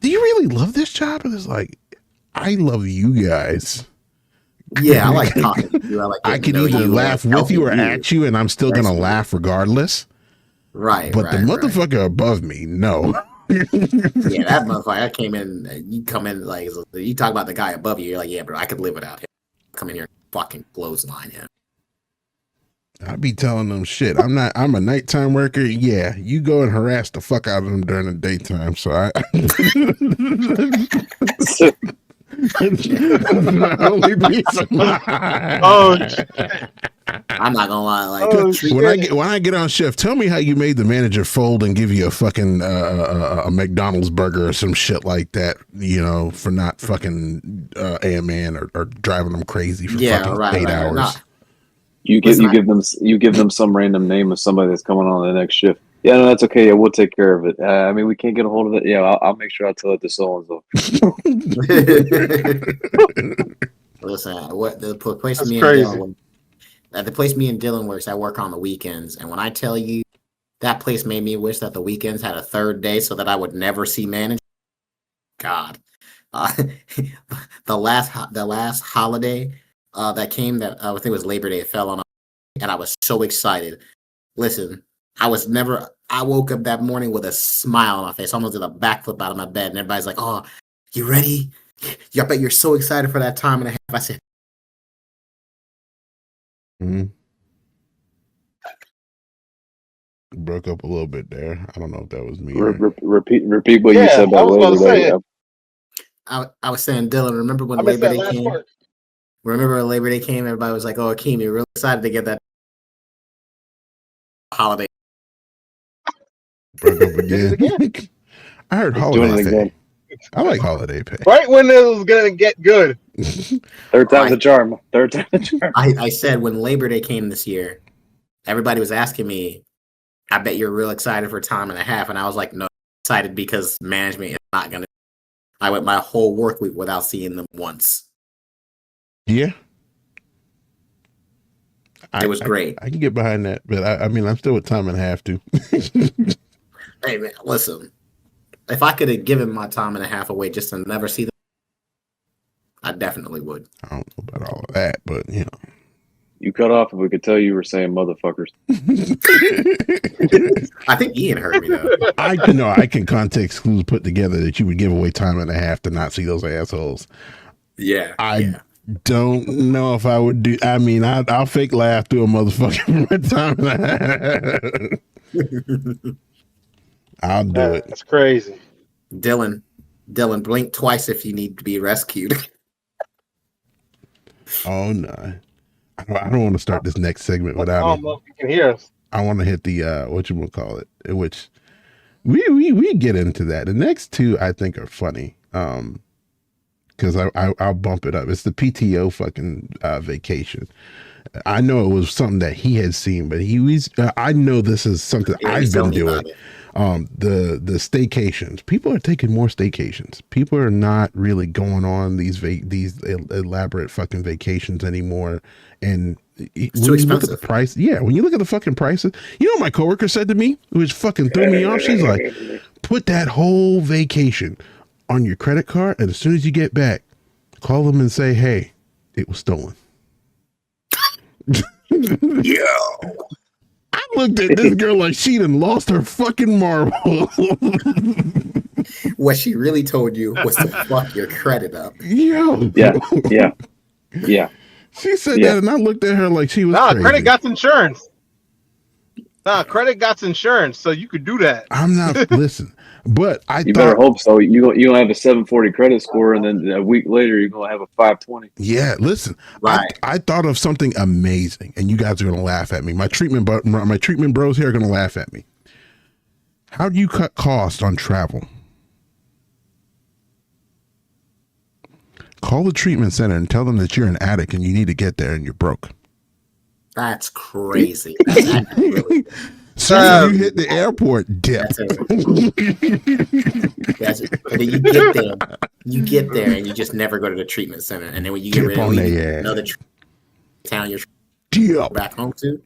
"Do you really love this job?" And it's like, I love you guys. Yeah, I like talking to you. I getting can to know either you, laugh like, with you or helping at you, and I'm still That's gonna me. laugh regardless. Right, But right, the right. motherfucker above me, no. Yeah, that motherfucker. I came in. You come in like you talk about the guy above you. You're like, yeah, bro, I could live without him. Come in here, and fucking clothesline him. I be telling them shit. I'm a nighttime worker. Yeah, you go and harass the fuck out of them during the daytime. So I only piece of Oh, I'm not gonna lie. Like, Oh, treat- when I get on shift, tell me how you made the manager fold and give you a fucking a McDonald's burger or some shit like that. For not fucking AMN or driving them crazy for fucking 8 hours. No, You give them some random name of somebody that's coming on the next shift. Yeah, no, that's okay. Yeah, we'll take care of it. I mean, we can't get a hold of it. Yeah, I'll make sure I tell it to so and so. listen, what the place That's me crazy. and Dylan, the place me and Dylan works, I work on the weekends, and when I tell you that place made me wish that the weekends had a third day so that I would never see management. God, the last holiday that came, that I think it was Labor Day, it fell on, and I was so excited. Listen, I woke up that morning with a smile on my face, almost did a backflip out of my bed, and everybody's like, "Oh, you ready? I bet you're so excited for that time and a half." I said, Mhm. Broke up a little bit there. I don't know if that was me. Repeat what you Yeah, said I about was about to Labor Day. say it. I was saying, Dylan, remember when I missed Labor that Day last came? part. Remember when Labor Day came? Everybody was like, "Oh, Akeem, you're real excited to get that holiday." Broke up Did it again. again. I heard It's doing holiday it pay. again. I like holiday pay. Right when it was gonna get good. Third time's the charm. Third time the charm. I said when Labor Day came this year, everybody was asking me, "I bet you're real excited for time and a half," and I was like, "No, excited because management is not gonna." I went my whole work week without seeing them once. Yeah. It was great. I can get behind that, but I mean, I'm still with time and a half too. Hey man, listen. If I could have given my time and a half away just to never see them, I definitely would. I don't know about all of that, but You cut off if we could tell you were saying motherfuckers. I think Ian heard me though. I can context clues put together that you would give away time and a half to not see those assholes. Yeah. I don't know if I would do. I mean, I'll fake laugh through a motherfucking for time and a half. I'll do it. That's crazy. Dylan, blink twice if you need to be rescued. Oh no, I don't want to start this next segment I without. don't know if you can hear us. I want to hit the whatchamacallit, which we get into that. The next two I think are funny. Because I'll bump it up. It's the PTO fucking vacation. I know it was something that he had seen, but I know this is something Yeah, he's I've been telling me doing. about it. The staycations. People are taking more staycations. People are not really going on these elaborate fucking vacations anymore. And It's when too you look at the expensive. price, when you look at the fucking prices, you know what my coworker said to me, which fucking threw me off. She's like, put that whole vacation on your credit card, and as soon as you get back, call them and say, hey, it was stolen. Yeah. I looked at this girl like she done lost her fucking marble. What she really told you was to fuck your credit up. Yo. Yeah, yeah, yeah, She said yeah. that, and I looked at her like she was Nah, crazy. credit got insurance. Credit got insurance, so you could do that. I'm not listen, but I You thought, better hope so. You don't have a 740 credit score, and then a week later you're gonna have a 520. yeah, listen, Right. I thought of something amazing, and you guys are gonna laugh at me. My treatment bros here are gonna laugh at me. How do you cut costs on travel? Call the treatment center and tell them that you're an addict and you need to get there and you're broke. That's crazy. That's actually really, Soon as you hit the airport, dip. that's it. And then you get there, and you just never go to the treatment center. And then when you get Dip ready to on leave, their ass. another town you're Dip. back home to,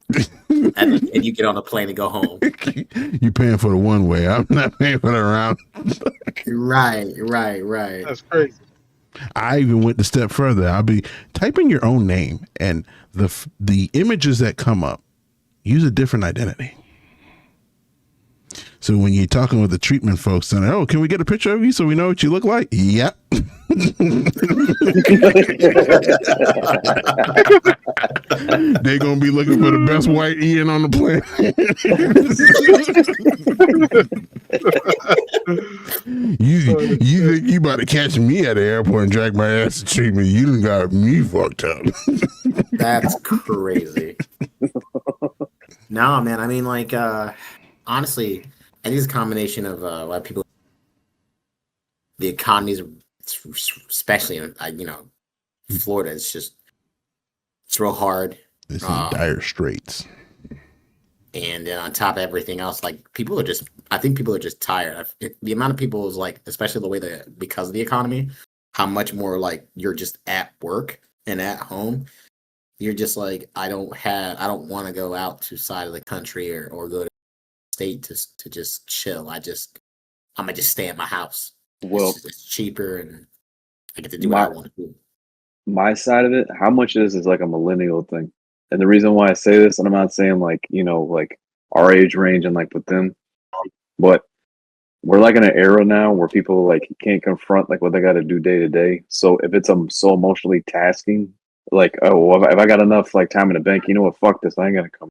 and you get on a plane and go home. You paying for the one way. I'm not paying for the round. Right. That's crazy. I even went a step further. I'll be typing your own name, and the images that come up use a different identity. So when you're talking with the treatment folks, and oh, can we get a picture of you so we know what you look like? Yep. They're gonna be looking for the best white Ian on the planet. You think you about to catch me at the airport and drag my ass to treatment? You done got me fucked up. That's crazy. No, man. I mean, like, honestly, I think it's a combination of a lot of people. The economy's, especially in Florida, it's real hard. It's in dire straits. And then on top of everything else, like I think people are just tired. The amount of people is like, especially the way that because of the economy, how much more like you're just at work and at home. You're just like, I don't want to go out to side of the country or go to state to just chill. I'm gonna just stay at my house. Well, It's cheaper and I get to do what I want to do. my side of it, how much of this is like a millennial thing? And the reason why I say this, and I'm not saying like, like our age range and like with them, but we're like in an era now where people like can't confront like what they got to do day to day. So if it's so emotionally tasking, like, oh, well, if I got enough like time in the bank, you know what? Fuck this. I ain't gonna come.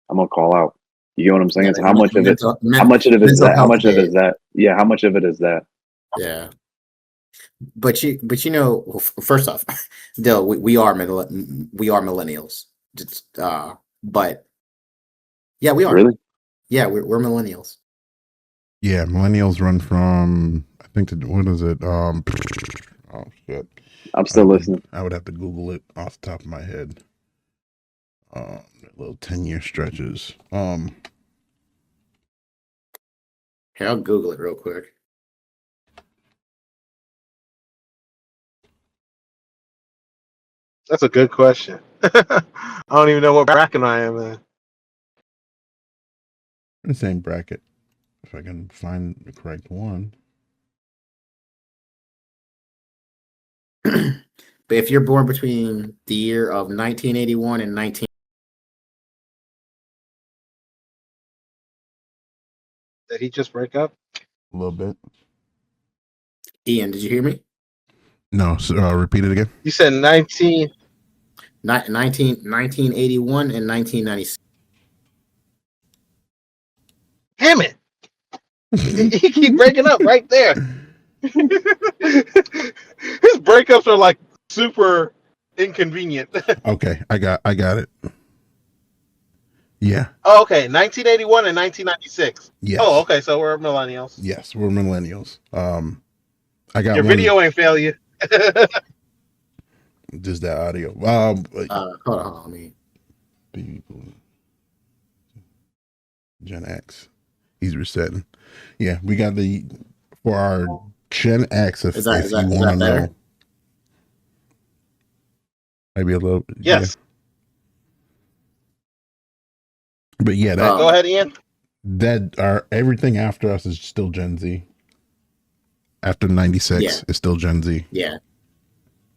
I'm gonna call out. You get what I'm saying? Yeah, So how much of it? How much of it is that? How much of it is that? Yeah. How much of it is that? Yeah. But first off, Dill, we are millennials. But yeah, we are. Really? Yeah, we're millennials. Yeah, millennials run from what is it? Oh shit. I'm still listening. I would have to Google it off the top of my head. Little 10-year stretches. Here, I'll Google it real quick. That's a good question. I don't even know what bracket I am in. The same bracket. If I can find the correct one. But if you're born between the year of 1981 and 19, Did he just break up? A little bit. Ian, did you hear me? No, so, repeat it again. You said 1981 and 1996. Damn it! He keep breaking up right there. His breakups are like super inconvenient. Okay, I got it. Yeah. Oh, okay. 1981 and 1996. Yes. Oh, okay. So we're millennials. Yes, we're millennials. I got Your video ain't failure. just that audio. Hold on. baby boom. Gen X. He's resetting. Yeah, we got the for our Gen X. If you want to know, maybe a little. Yes. Yeah. But yeah, that Go ahead, Ian. that our everything after us is still Gen Z. After 96 is still Gen Z. Yeah.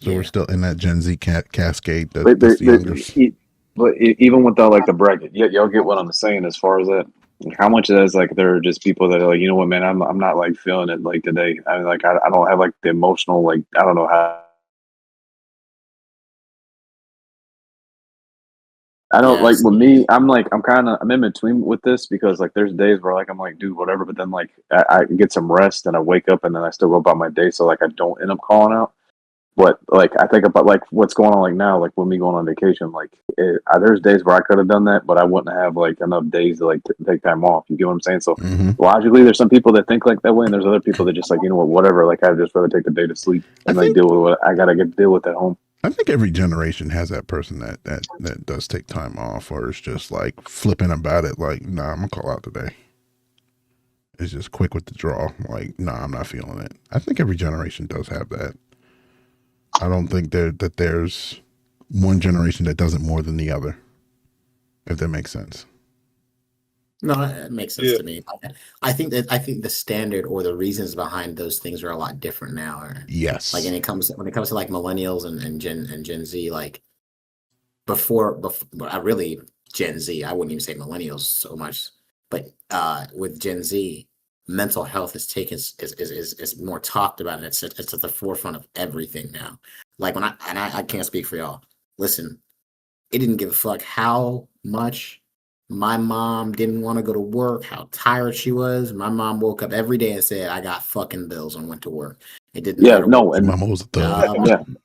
So we're still in that Gen Z cascade. That's But, the youngers. even without like the bracket, y'all get what I'm saying as far as that. Like, how much of that is like there are just people that are like, you know what, man, I'm not like feeling it like today. I mean, like I don't have like the emotional, like I don't know how. I don't like with me. I'm in between with this because like there's days where like I'm like, dude, whatever. But then like I get some rest and I wake up and then I still go about my day. So like I don't end up calling out. But like I think about like what's going on like now, like with me going on vacation, like there's days where I could have done that, but I wouldn't have like enough days to like take time off. You get what I'm saying? So logically, there's some people that think like that way, and there's other people that just like, you know what, whatever. Like I'd just rather take the day to sleep and like deal with what I gotta deal with at home. I think every generation has that person that does take time off, or is just like flipping about it. Like, nah, I'm gonna call out today. It's just quick with the draw. Like, nah, I'm not feeling it. I think every generation does have that. I don't think that there's one generation that does it more than the other, if that makes sense. No, it makes sense to me. I think the standard or the reasons behind those things are a lot different now. Yes. Like when it comes to like millennials and Gen Z, like before I really Gen Z, I wouldn't even say millennials so much, but with Gen Z, mental health is more talked about, and it's at the forefront of everything now. Like when I can't speak for y'all. Listen, it didn't give a fuck how much my mom didn't want to go to work, how tired she was. My mom woke up every day and said, "I got fucking bills," and went to work. It didn't matter. No, and mama was a thug.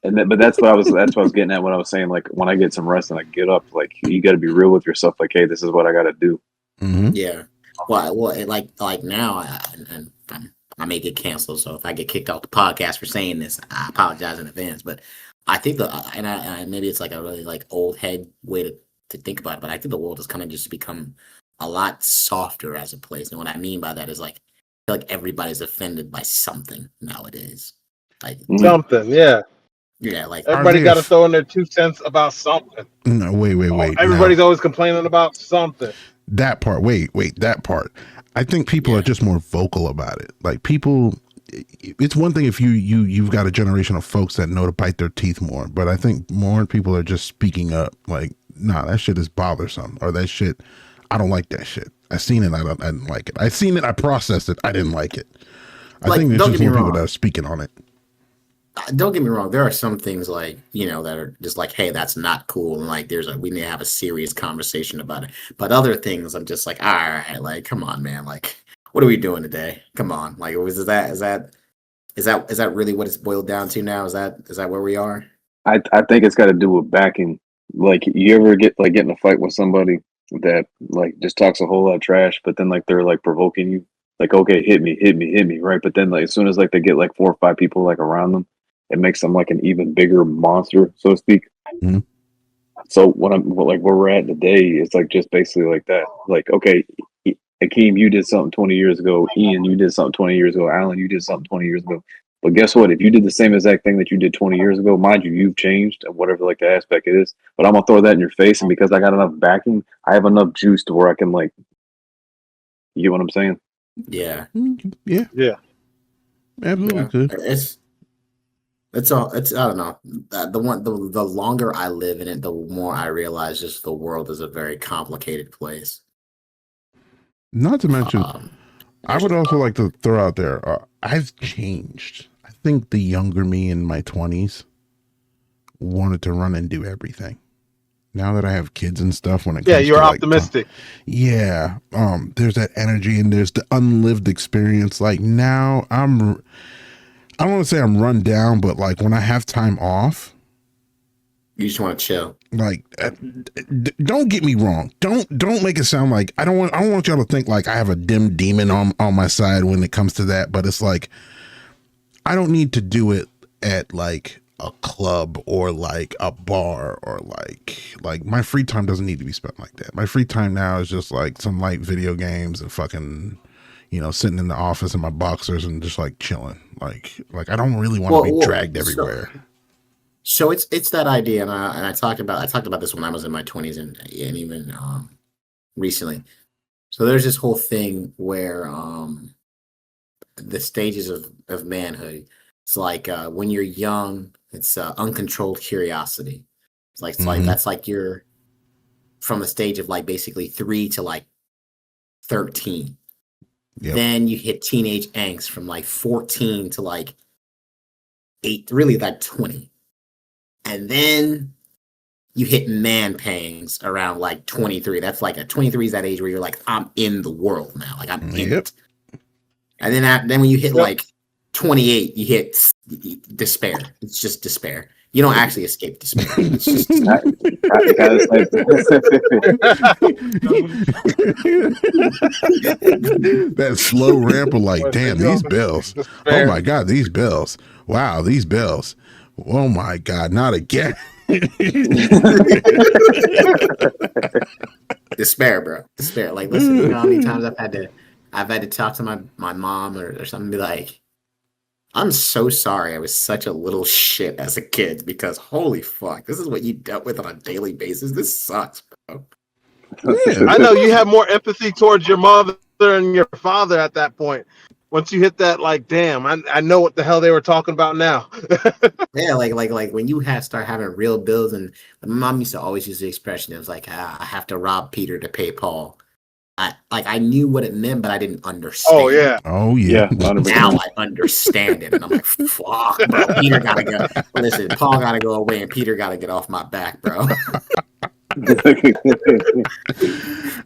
but that's what I was getting at when I was saying like when I get some rest and I get up, like you got to be real with yourself. Like, hey, this is what I got to do. Yeah. Well, like now, I may get canceled. So if I get kicked off the podcast for saying this, I apologize in advance. But I think maybe it's like a really like old head way to think about it, but I think the world has kind of just become a lot softer as a place. And what I mean by that is like I feel like everybody's offended by something nowadays. Like something, yeah. Yeah, like everybody got to throw in their 2 cents about something. No, wait. Everybody's always complaining about something. That part. Wait, that part. I think people are just more vocal about it. Like people, it's one thing if you've got a generation of folks that know to bite their teeth more, but I think more people are just speaking up. Like, nah, that shit is bothersome, or that shit, I don't like that shit. I seen it, I didn't like it. I seen it, I processed it, I didn't like it. I think there's just more people that are speaking on it. Don't get me wrong. There are some things like, that are just like, hey, that's not cool. And like, we need to have a serious conversation about it. But other things, I'm just like, all right, like, come on, man. Like, what are we doing today? Come on. Like, is that really what it's boiled down to now? Is that where we are? I think it's got to do with backing. Like, you ever get in a fight with somebody that like just talks a whole lot of trash, but then like they're like provoking you, like, okay, hit me, right? But then like as soon as like they get like 4 or 5 people like around them, it makes them like an even bigger monster, so to speak. Mm-hmm. So where we're at today is like just basically like that. Like, okay, Akeem, you did something 20 years ago. Ian, you did something 20 years ago. Allan, you did something 20 years ago. But guess what? If you did the same exact thing that you did 20 years ago, mind you, you've changed and whatever like the aspect it is. But I'm gonna throw that in your face, and because I got enough backing, I have enough juice to where I can like. You get what I'm saying? Yeah. Yeah. Absolutely. Yeah. It's I don't know. The longer I live in it, the more I realize just the world is a very complicated place. Not to mention, I would also like to throw out there, I've changed. I think the younger me in my 20s wanted to run and do everything. Now that I have kids and stuff, when it comes you're to optimistic. There's that energy and there's the unlived experience. Like now I don't want to say I'm run down, but like when I have time off, you just want to chill. Like, don't get me wrong. Don't make it sound like I don't want y'all to think like I have a dim demon on my side when it comes to that. But it's like I don't need to do it at like a club or like a bar or like my free time doesn't need to be spent like that. My free time now is just like some light video games and fucking, sitting in the office in my boxers and just like chilling. Like I don't really want to be dragged everywhere. So it's that idea, and I talked about this when I was in my 20s and even recently. So there's this whole thing where the stages of manhood. It's like when you're young, it's uncontrolled curiosity. It's like that's like you're from the stage of like basically 3 to like 13. Yep. Then you hit teenage angst from like 14 to like 8, really like 20. And then you hit man pangs around like 23. That's like 23 is that age where you're like, I'm in the world now. Like I'm in it. And then when you hit like 28, you hit despair. It's just despair. You don't actually escape despair. It's just that slow ramp of like, damn, these bells. Despair. Oh my God, these bells. Wow, these bells. Oh my God, not again. Despair, bro. Despair. Like, listen, you know how many times I've had to talk to my mom or something, be like, I'm so sorry I was such a little shit as a kid, because holy fuck, this is what you dealt with on a daily basis. This sucks, bro. Yeah. I know you have more empathy towards your mother and your father at that point. Once you hit that, like, damn, I know what the hell they were talking about now. Yeah, like when you start having real bills, and my mom used to always use the expression, it was like, I have to rob Peter to pay Paul. I knew what it meant, but I didn't understand. Oh yeah. Now I understand it, and I'm like, fuck, bro. Peter gotta go. Listen, Paul gotta go away, and Peter gotta get off my back, bro.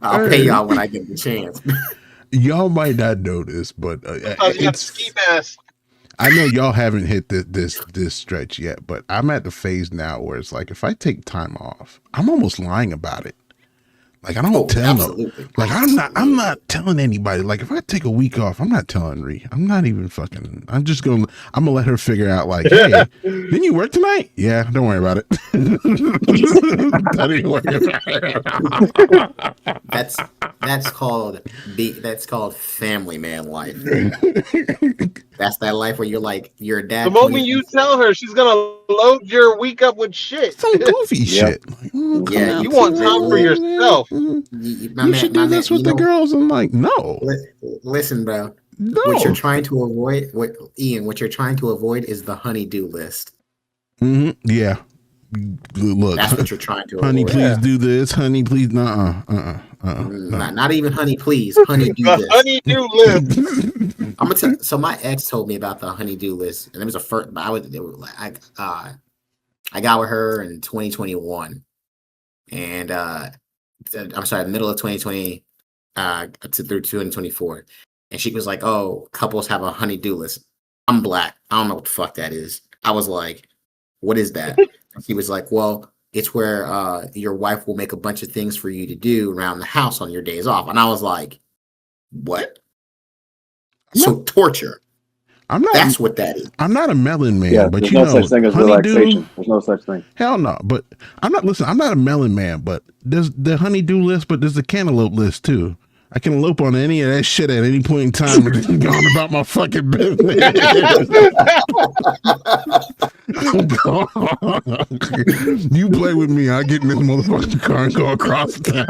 I'll pay y'all when I get the chance. Y'all might not know this, but it's ski mask. I know y'all haven't hit this stretch yet, but I'm at the phase now where it's like, if I take time off, I'm almost lying about it. Like I don't tell them. Like I'm not telling anybody. Like if I take a week off, I'm not telling Ree. I'm not even fucking. I'm gonna let her figure out. Like, hey, didn't you work tonight? Yeah, don't worry about it. Don't even worry about it. That's called family man life. That's that life where you're like your dad. The moment you tell her, she's gonna load your week up with shit. Some goofy shit. Like, yeah, you want time for yourself. You should do this with the girls. I'm like, no. Listen, bro. No. What you're trying to avoid, what you're trying to avoid is the honey-do list. Mm-hmm. Yeah. Look, that's what you're trying to avoid. Honey, please do this. Honey, please, no. Not even honey, please. Honey, do this. Honey-do list. I'm gonna tell. So my ex told me about the honey-do list, and it was a first. I got with her in 2021, and I'm sorry, middle of 2020 through 2024, and she was like, "Oh, couples have a honey-do list." I'm black. I don't know what the fuck that is. I was like, "What is that?" And she was like, "Well, it's where your wife will make a bunch of things for you to do around the house on your days off." And I was like, "What?" So torture. That's what that is. I'm not a melon man, yeah, but there's you no know, such thing as relaxation. There's no such thing. Hell no. But I'm not a melon man, but there's the honeydew list, but there's the cantaloupe list too. I can elope on any of that shit at any point in time and just go on about my fucking business. You play with me, I get in this motherfucking car and go across town.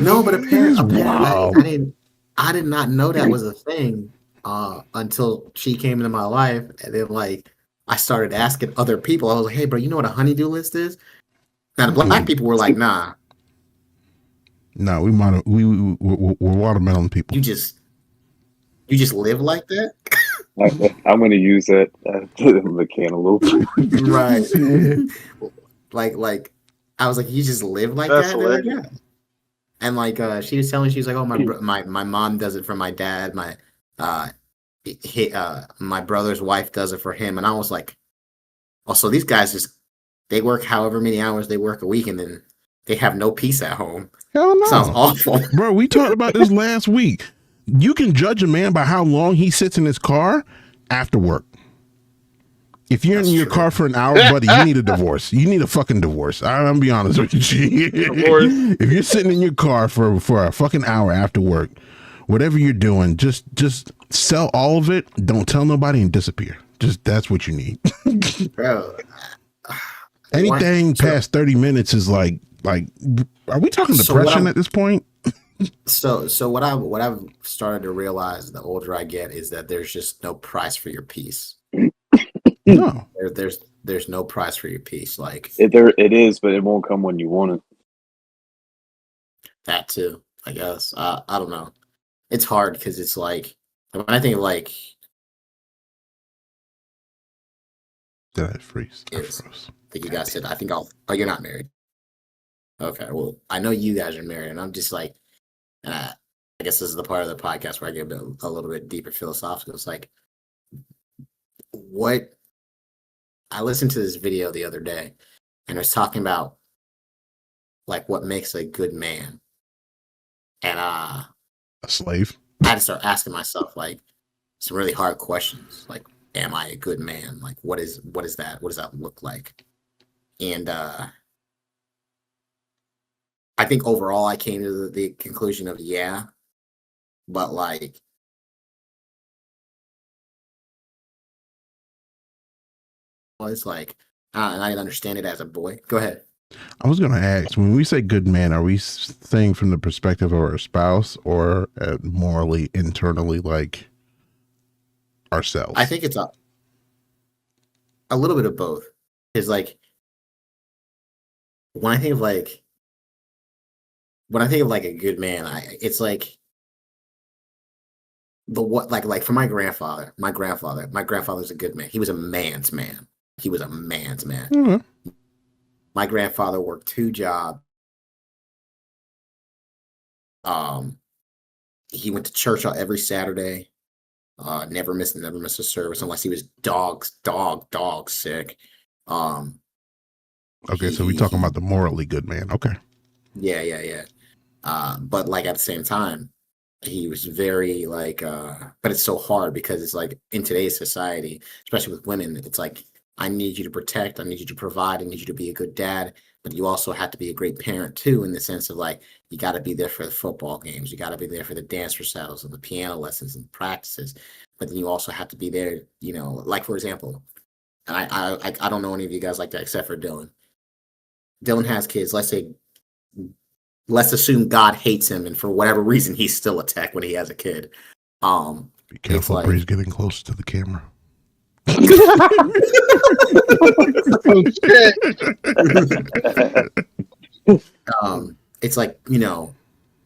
No, but apparently I did not know that was a thing until she came into my life, and then like I started asking other people. I was like, "Hey, bro, you know what a honeydew list is?" Now the black people were like, "Nah." No, we're watermelon people. You just live like that. I'm going to use that the cantaloupe. Right. like I was like, you just live like That's that. Like, yeah. And like she was telling me, she was like, "Oh, my mom does it for my dad. My brother's wife does it for him." And I was like, "Oh, so these guys they work however many hours they work a week, and then they have no peace at home." Hell no. Sounds awful. Bro, we talked about this last week. You can judge a man by how long he sits in his car. after work. If you're That's in your true. car for an hour, buddy, you need a divorce. You need a fucking divorce. I'm gonna be honest with you. Divorce. If you're sitting in your car for a fucking hour after work, whatever you're doing, just sell all of it. Don't tell nobody and disappear. Just that's what you need. Bro. Anything past 30 minutes is like, are we talking depression at this point? So what I've started to realize the older I get is that there's just no price for your peace. No. There's no price for your peace. Like It is, but it won't come when you want it. that too, I guess. I don't know. It's hard because it's like when I think of like Did I freeze? I Yes. froze. I think you guys said I think I'll you're not married. Okay, well I know you guys are married, and I'm just like I guess this is the part of the podcast where I get a little bit deeper philosophical. It's like what I listened to this video the other day, and it was talking about like what makes a good man, and A slave? I had to start asking myself like some really hard questions, like, am I a good man? Like, what is that? What does that look like? And I think overall I came to the conclusion of yeah, but like well, it's like and I understand it as a boy. Go ahead. I was going to ask, when we say good man, are we saying from the perspective of our spouse or morally, internally, like ourselves? I think it's a little bit of both. Is like when I think of like a good man, it's like the what like for my grandfather's a good man. He was a man's man. He was a man's man. Mhm. My grandfather worked 2 jobs. He went to church every Saturday. Never missed a service unless he was dog sick. Okay, so we're talking about the morally good man. Okay. Yeah. But like at the same time, he was very like but it's so hard because it's like in today's society, especially with women, it's like I need you to protect, I need you to provide, I need you to be a good dad, but you also have to be a great parent too, in the sense of like you got to be there for the football games, you got to be there for the dance recitals and the piano lessons and practices, but then you also have to be there, you know, like for example, and I don't know any of you guys like that except for Dylan. Dylan has kids. Let's assume God hates him, and for whatever reason, he's still a tech when he has a kid. Be careful, like- Bree's getting close to the camera. Oh, shit. It's like, you know,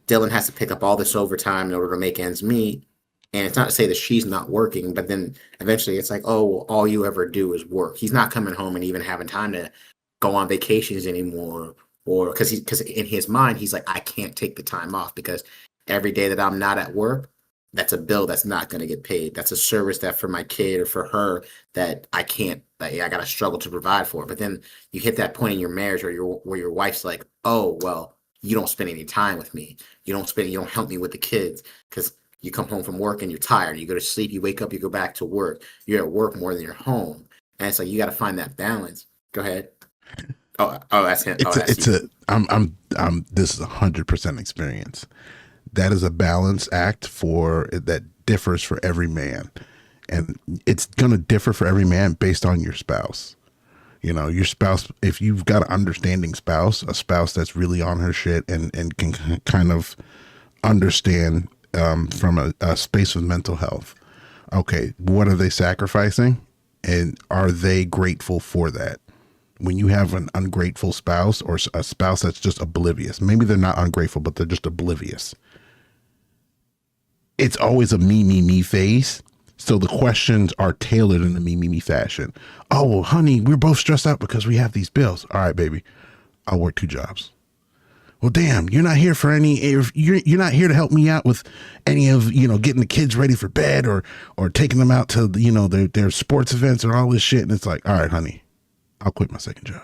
Dylan has to pick up all this overtime in order to make ends meet. And it's not to say that she's not working, but then eventually it's like, oh, well, all you ever do is work. He's not coming home and even having time to go on vacations anymore, or because in his mind he's like, I can't take the time off because every day that I'm not at work, that's a bill that's not going to get paid. That's a service that for my kid or for her that I can't, I got to struggle to provide for. But then you hit that point in your marriage where your wife's like, oh, well, you don't spend any time with me. You don't help me with the kids because you come home from work and you're tired. You go to sleep, you wake up, you go back to work. You're at work more than you're home. And it's like, you got to find that balance. Go ahead. Oh, that's him. This is 100% experience. That is a balance act that differs for every man, and it's going to differ for every man based on your spouse. You know, your spouse, if you've got an understanding spouse, a spouse that's really on her shit and can kind of understand from a space of mental health. Okay, what are they sacrificing? And are they grateful for that? When you have an ungrateful spouse or a spouse that's just oblivious, maybe they're not ungrateful, but they're just oblivious. It's always a me phase. So the questions are tailored in a me fashion. Oh, well, honey, we're both stressed out because we have these bills. All right, baby, I'll work 2 jobs. Well, damn, you're not here for you're not here to help me out with any of, getting the kids ready for bed or taking them out to, their sports events or all this shit. And it's like, all right, honey, I'll quit my second job.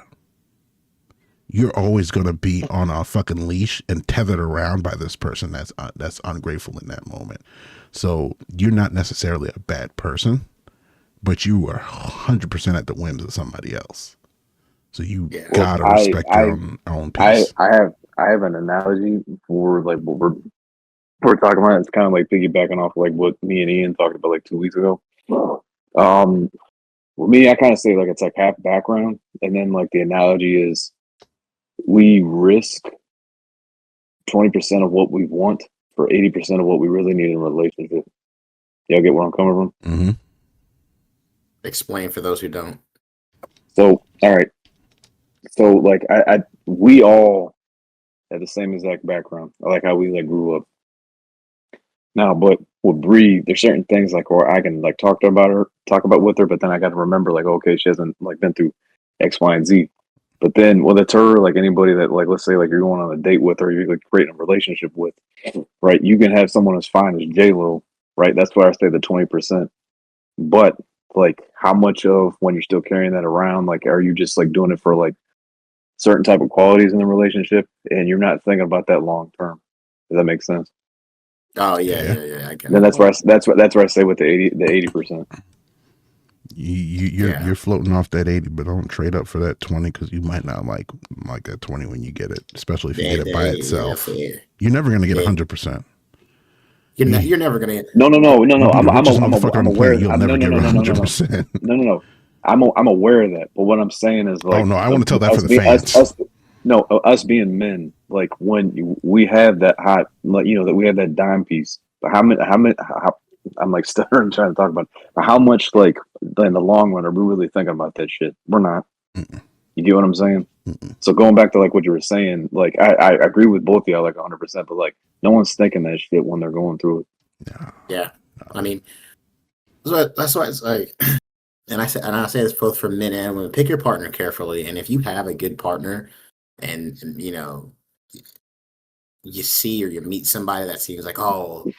You're always going to be on a fucking leash and tethered around by this person that's ungrateful in that moment. So you're not necessarily a bad person. but you are 100% at the whims of somebody else. So you Yeah. gotta Well, respect your own peace. I have an analogy for like what we're talking about. It's kind of like piggybacking off like what me and Ian talked about like 2 weeks ago. With me, I kind of say like it's like half background, and then like the analogy is we risk 20% of what we want for 80% of what we really need in a relationship. Y'all get where I'm coming from? Mm-hmm. Explain for those who don't. So, all right. So, like, we all have the same exact background. I like how we like grew up. Now, but with Bree, there's certain things like where I can like talk about with her, but then I got to remember like, okay, she hasn't like been through X, Y, and Z. But then with it's her, like anybody that like, let's say like you're going on a date with her, you're like creating a relationship with, right? You can have someone as fine as J Lo, right? That's why I say the 20%. But like, how much of when you're still carrying that around, like, are you just like doing it for like certain type of qualities in the relationship, and you're not thinking about that long term? Does that make sense? Oh yeah, Yeah. yeah. I get Then it. that's where I say with the 80%. You're floating off that 80, but don't trade up for that 20 because you might not like that 20 when you get it, especially if you get it by itself. You're never gonna get 100%. You're never gonna get. No. You'll be the richest motherfucker on the aware. planet. You'll never get 100%. No. I'm aware of that. But what I'm saying is like, Oh no, I want to tell that for the us, fans. us being men, like when we have that hot, like that we have that dime piece. But how I'm like stuttering trying to talk about how much like in the long run are we really thinking about that shit? We're not. Mm-mm. You get what I'm saying? Mm-mm. So going back to like what you were saying, like I agree with both of y'all like 100%, but like no one's thinking that shit when they're going through it. No. Yeah, I mean, that's why it's like, and I say this both for men and women. Pick your partner carefully, and if you have a good partner, and you see or you meet somebody that seems like, oh,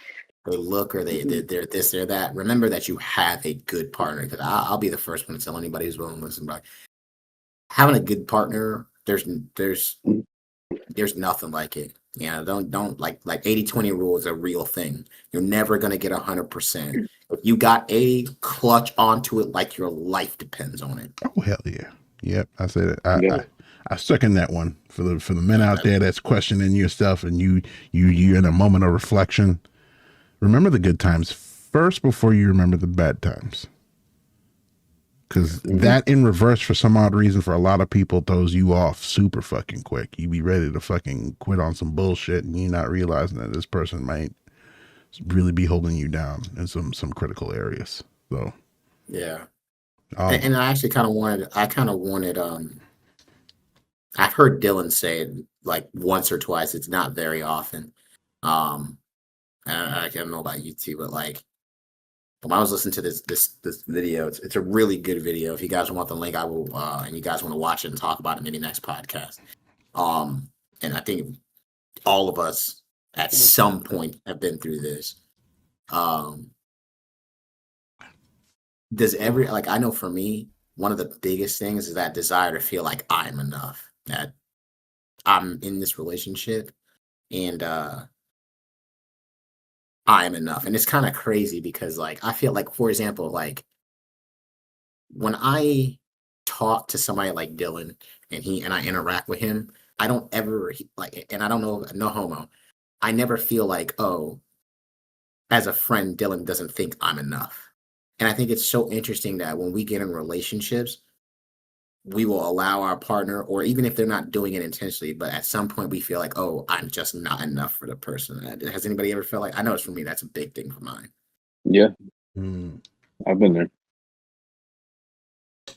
they look or they're this, they're that. Remember that you have a good partner, because I'll be the first one to tell anybody who's willing to listen. But having a good partner, there's nothing like it. Don't like 80-20 rule is a real thing. You're never gonna get 100%. If you got a clutch onto it like your life depends on it. Oh hell yeah. Yep, I said it. Yeah. I second that one for the men out there that's questioning yourself and you're in a moment of reflection. Remember the good times first before you remember the bad times. Because that in reverse, for some odd reason, for a lot of people, throws you off super fucking quick. You be ready to fucking quit on some bullshit, and you're not realizing that this person might really be holding you down in some critical areas. So Yeah. And I actually kind of wanted. I've heard Dylan say it like once or twice. It's not very often. And I don't know about you too, but like when I was listening to this video, it's a really good video. If you guys want the link, I will. And you guys want to watch it and talk about it maybe next podcast. And I think all of us at some point have been through this. I know for me, one of the biggest things is that desire to feel like I'm enough, that I'm in this relationship and I'm enough. And it's kind of crazy because like I feel like, for example, like when I talk to somebody like Dylan and I interact with him, I don't ever and I don't know, no homo. I never feel like, oh, as a friend, Dylan doesn't think I'm enough. And I think it's so interesting that when we get in relationships, we will allow our partner, or even if they're not doing it intentionally, but at some point we feel like, oh, I'm just not enough for the person. Has anybody ever felt like? I know it's for me. That's a big thing for mine. Yeah. I've been there.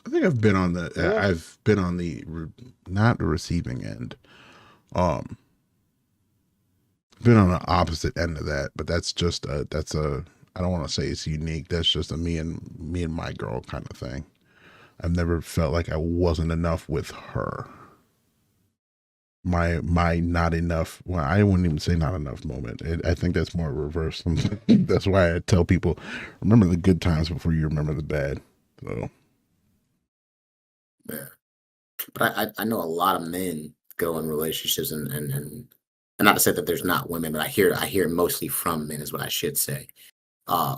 I think I've been on the not the receiving end. Been on the opposite end of that, but that's just I don't want to say it's unique. That's just a me and my girl kind of thing. I've never felt like I wasn't enough with her. My not enough. Well, I wouldn't even say not enough moment. I think that's more reverse. That's why I tell people, remember the good times before you remember the bad. So yeah, but I know a lot of men go in relationships and not to say that there's not women, but I hear mostly from men is what I should say.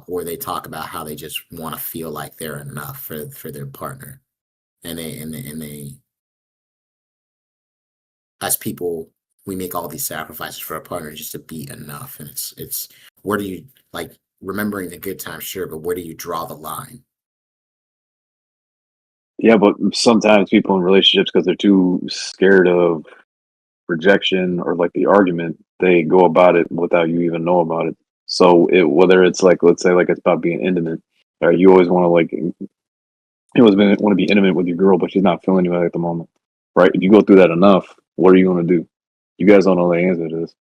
or they talk about how they just want to feel like they're enough for their partner, and they as people, we make all these sacrifices for our partner just to be enough, and it's where do you like remembering the good times, sure, but where do you draw the line? Yeah, but sometimes people in relationships, because they're too scared of rejection or like the argument, they go about it without you even know about it. So whether it's like, let's say like it's about being intimate, or you always want to like, you always want to be intimate with your girl, but she's not feeling you at the moment, right? If you go through that enough, what are you going to do? You guys don't know the answer to this.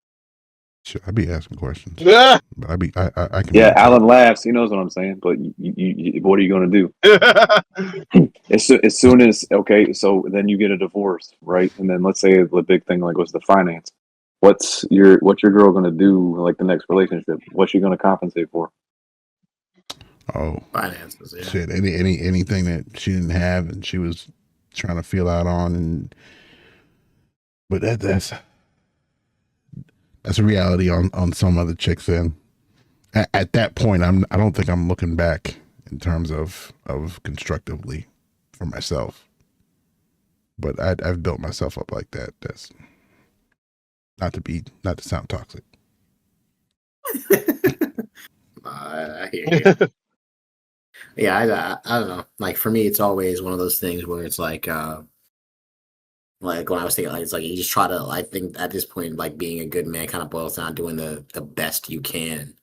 Sure, I be asking questions, Yeah. but I can. Yeah, answer Alan it. laughs. He knows what I'm saying. But what are you going to do? As soon as okay, so then you get a divorce, right? And then let's say the big thing like was the finance. What's your girl going to do like the next relationship? What's she going to compensate for? Oh Finances, yeah. shit! Anything that she didn't have and she was trying to feel out on, and but that's a reality on some other chicks. And at that point, I don't think I'm looking back in terms of constructively for myself. But I've built myself up like that. That's not to sound toxic. I hear you. Yeah, I don't know. Like for me, it's always one of those things where it's like when I was thinking, like it's like you just try to. I think at this point, like being a good man kind of boils down to doing the best you can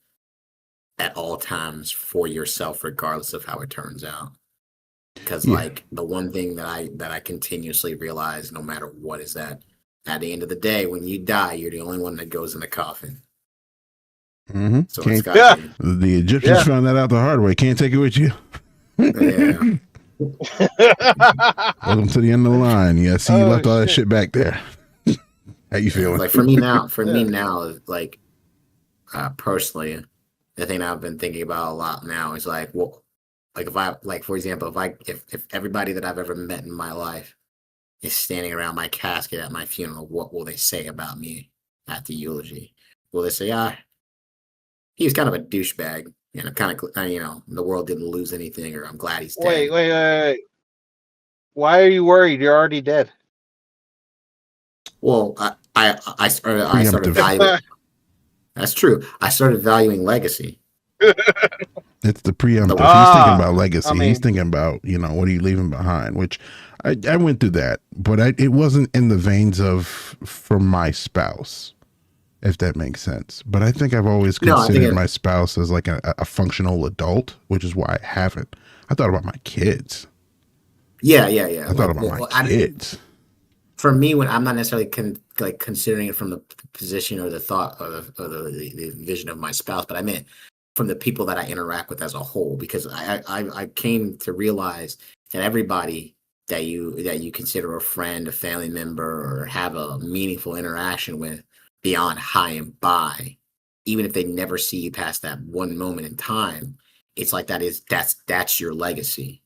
at all times for yourself, regardless of how it turns out. Because Yeah. like the one thing that I continuously realize, no matter what, is that at the end of the day, when you die, you're the only one that goes in the coffin. Mm-hmm. So it's got Yeah. to The Egyptians Yeah. found that out the hard way. Can't take it with you. Yeah. Welcome to the end of the line. Yeah, see, you Oh, left all that shit. shit back there. How you feeling? Like for me Yeah. now, like personally, the thing I've been thinking about a lot now is like, well, like if I like for example, if everybody that I've ever met in my life is standing around my casket at my funeral, what will they say about me at the eulogy? Will they say, he was kind of a douchebag, and I'm kind of, the world didn't lose anything, or I'm glad he's dead. Wait. Why are you worried? You're already dead. Well, I started Preemptive. valuing. That's true. I started valuing legacy. It's the preemptive. The- He's thinking about legacy. I mean- He's thinking about, what are you leaving behind? Which I went through that, but it wasn't in the veins of for my spouse, if that makes sense. But I think I've always No, I think considered it- my spouse as like a functional adult, which is why I haven't. I thought about my kids. Yeah. I thought about my kids. For me, when I'm not necessarily considering it from the position or the thought or the vision of my spouse, but I meant from the people that I interact with as a whole, because I came to realize that everybody that you consider a friend, a family member, or have a meaningful interaction with beyond high and by, even if they never see you past that one moment in time, it's like that's your legacy.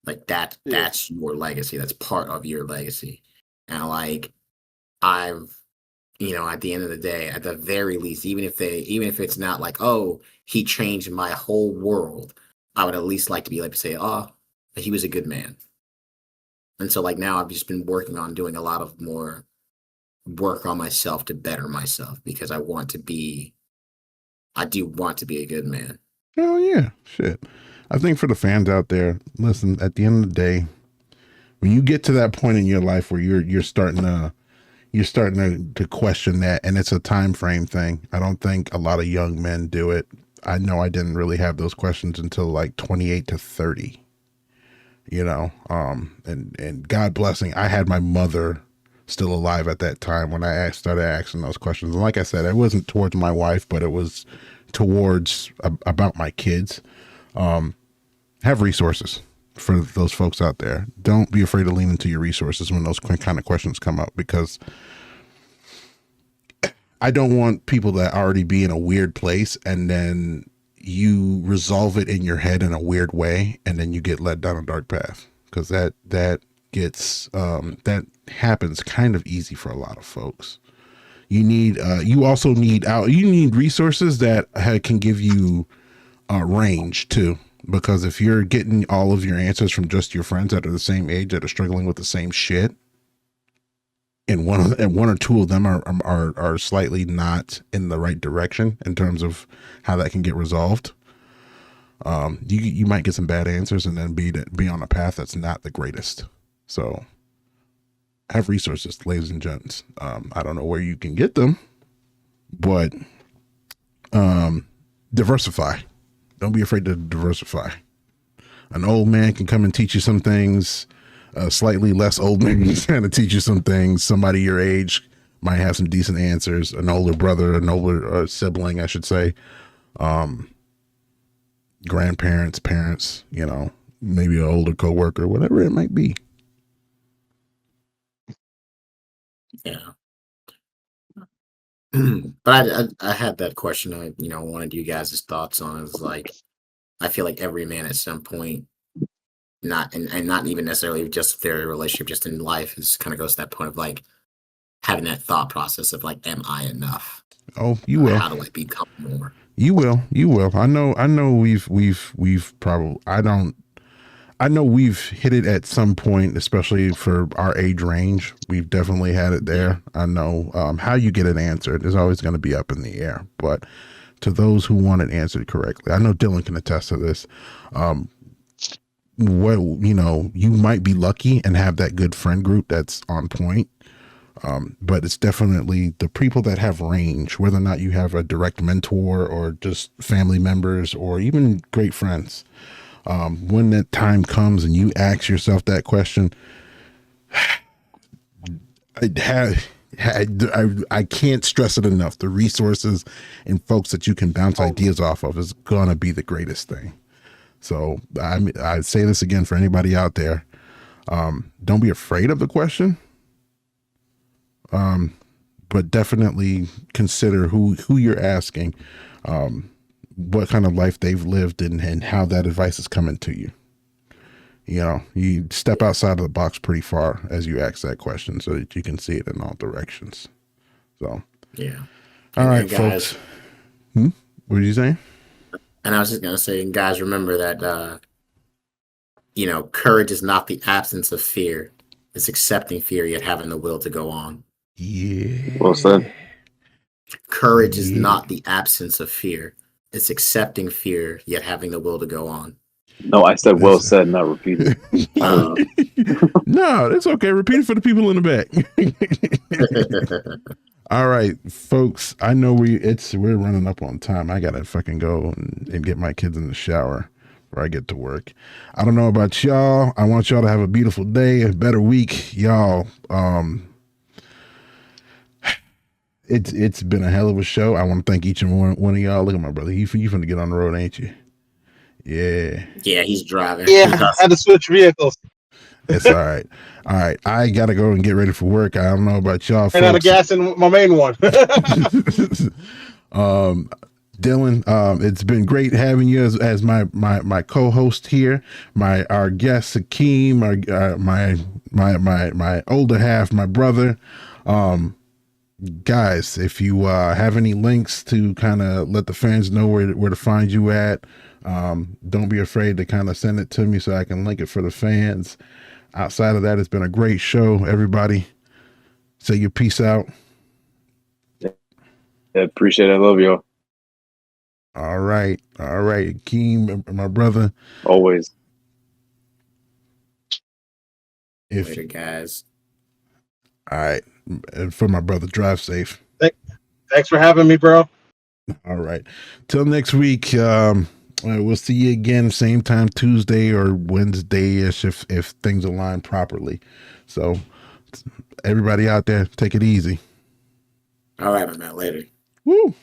Like that's your legacy. That's part of your legacy. And like I've at the end of the day, at the very least, even if it's not like, oh, he changed my whole world, I would at least like to be able to say, oh, he was a good man. And so like now I've just been working on doing a lot of more work on myself to better myself, because I do want to be a good man. Oh yeah, shit. I think for the fans out there, listen, at the end of the day, when you get to that point in your life where you're starting to question that, and it's a time frame thing. I don't think a lot of young men do it. I know I didn't really have those questions until like 28 to 30. And God blessing, I had my mother still alive at that time when I started asking those questions. And like I said, it wasn't towards my wife, but it was towards about my kids. Have resources for those folks out there. Don't be afraid to lean into your resources when those kind of questions come up, because I don't want people that already be in a weird place and then you resolve it in your head in a weird way and then you get led down a dark path, because that gets that happens kind of easy for a lot of folks. You also need resources that can give you range too, because if you're getting all of your answers from just your friends that are the same age that are struggling with the same shit, and one or two of them are slightly not in the right direction in terms of how that can get resolved, you might get some bad answers and then be on a path that's not the greatest. So have resources, ladies and gents. I don't know where you can get them, but diversify. Don't be afraid to diversify. An old man can come and teach you some things. A slightly less old man can kind of teach you some things. Somebody your age might have some decent answers. An older brother, an older sibling, I should say. Grandparents, parents, maybe an older coworker, whatever it might be. Yeah. But I had that question. I wanted you guys' thoughts on is like, I feel like every man at some point, not and not even necessarily just their relationship, just in life, is kind of goes to that point of like having that thought process of like, am I enough? Oh, you will. How do I become more? You will. I know we've probably, I know we've hit it at some point, especially for our age range. We've definitely had it there. I know how you get it answered is always going to be up in the air, but to those who want it answered correctly, I know Dylan can attest to this. You might be lucky and have that good friend group that's on point. But it's definitely the people that have range, whether or not you have a direct mentor or just family members or even great friends. When that time comes and you ask yourself that question, I can't stress it enough. The resources and folks that you can bounce ideas off of is gonna be the greatest thing. So I say this again for anybody out there. Don't be afraid of the question. But definitely consider who you're asking, what kind of life they've lived and how that advice is coming to you. You step outside of the box pretty far as you ask that question so that you can see it in all directions. So, yeah. All right, guys, folks. What did you say? And I was just going to say, and guys, remember that, courage is not the absence of fear. It's accepting fear, yet having the will to go on. Yeah. Well said. Courage is not the absence of fear. It's accepting fear, yet having the will to go on. No, I said well said, not repeated. No, it's okay. Repeat it for the people in the back. All right, folks. I know we're running up on time. I gotta fucking go and get my kids in the shower before I get to work. I don't know about y'all. I want y'all to have a beautiful day, a better week, y'all. It's been a hell of a show. I want to thank each and one of y'all. Look at my brother. You finna get on the road, ain't you? Yeah. Yeah, he's driving. Yeah, I had to switch vehicles. It's all right. All right. I gotta go and get ready for work. I don't know about y'all. Ran out of gas in my main one. Dylan, it's been great having you as my co-host here. Our guest Akeem, my older half, my brother. Guys, if you have any links to kind of let the fans know where to find you at, don't be afraid to kind of send it to me so I can link it for the fans. Outside of that, it's been a great show. Everybody, say your peace out. Yeah, appreciate it. I love y'all. All right. Akeem, my brother. Always. Later, guys. All right. And for my brother, drive safe. Thanks for having me, bro. All right. Till next week. We'll see you again, same time Tuesday or Wednesday-ish if things align properly. So everybody out there, take it easy. All right, man. Later. Woo.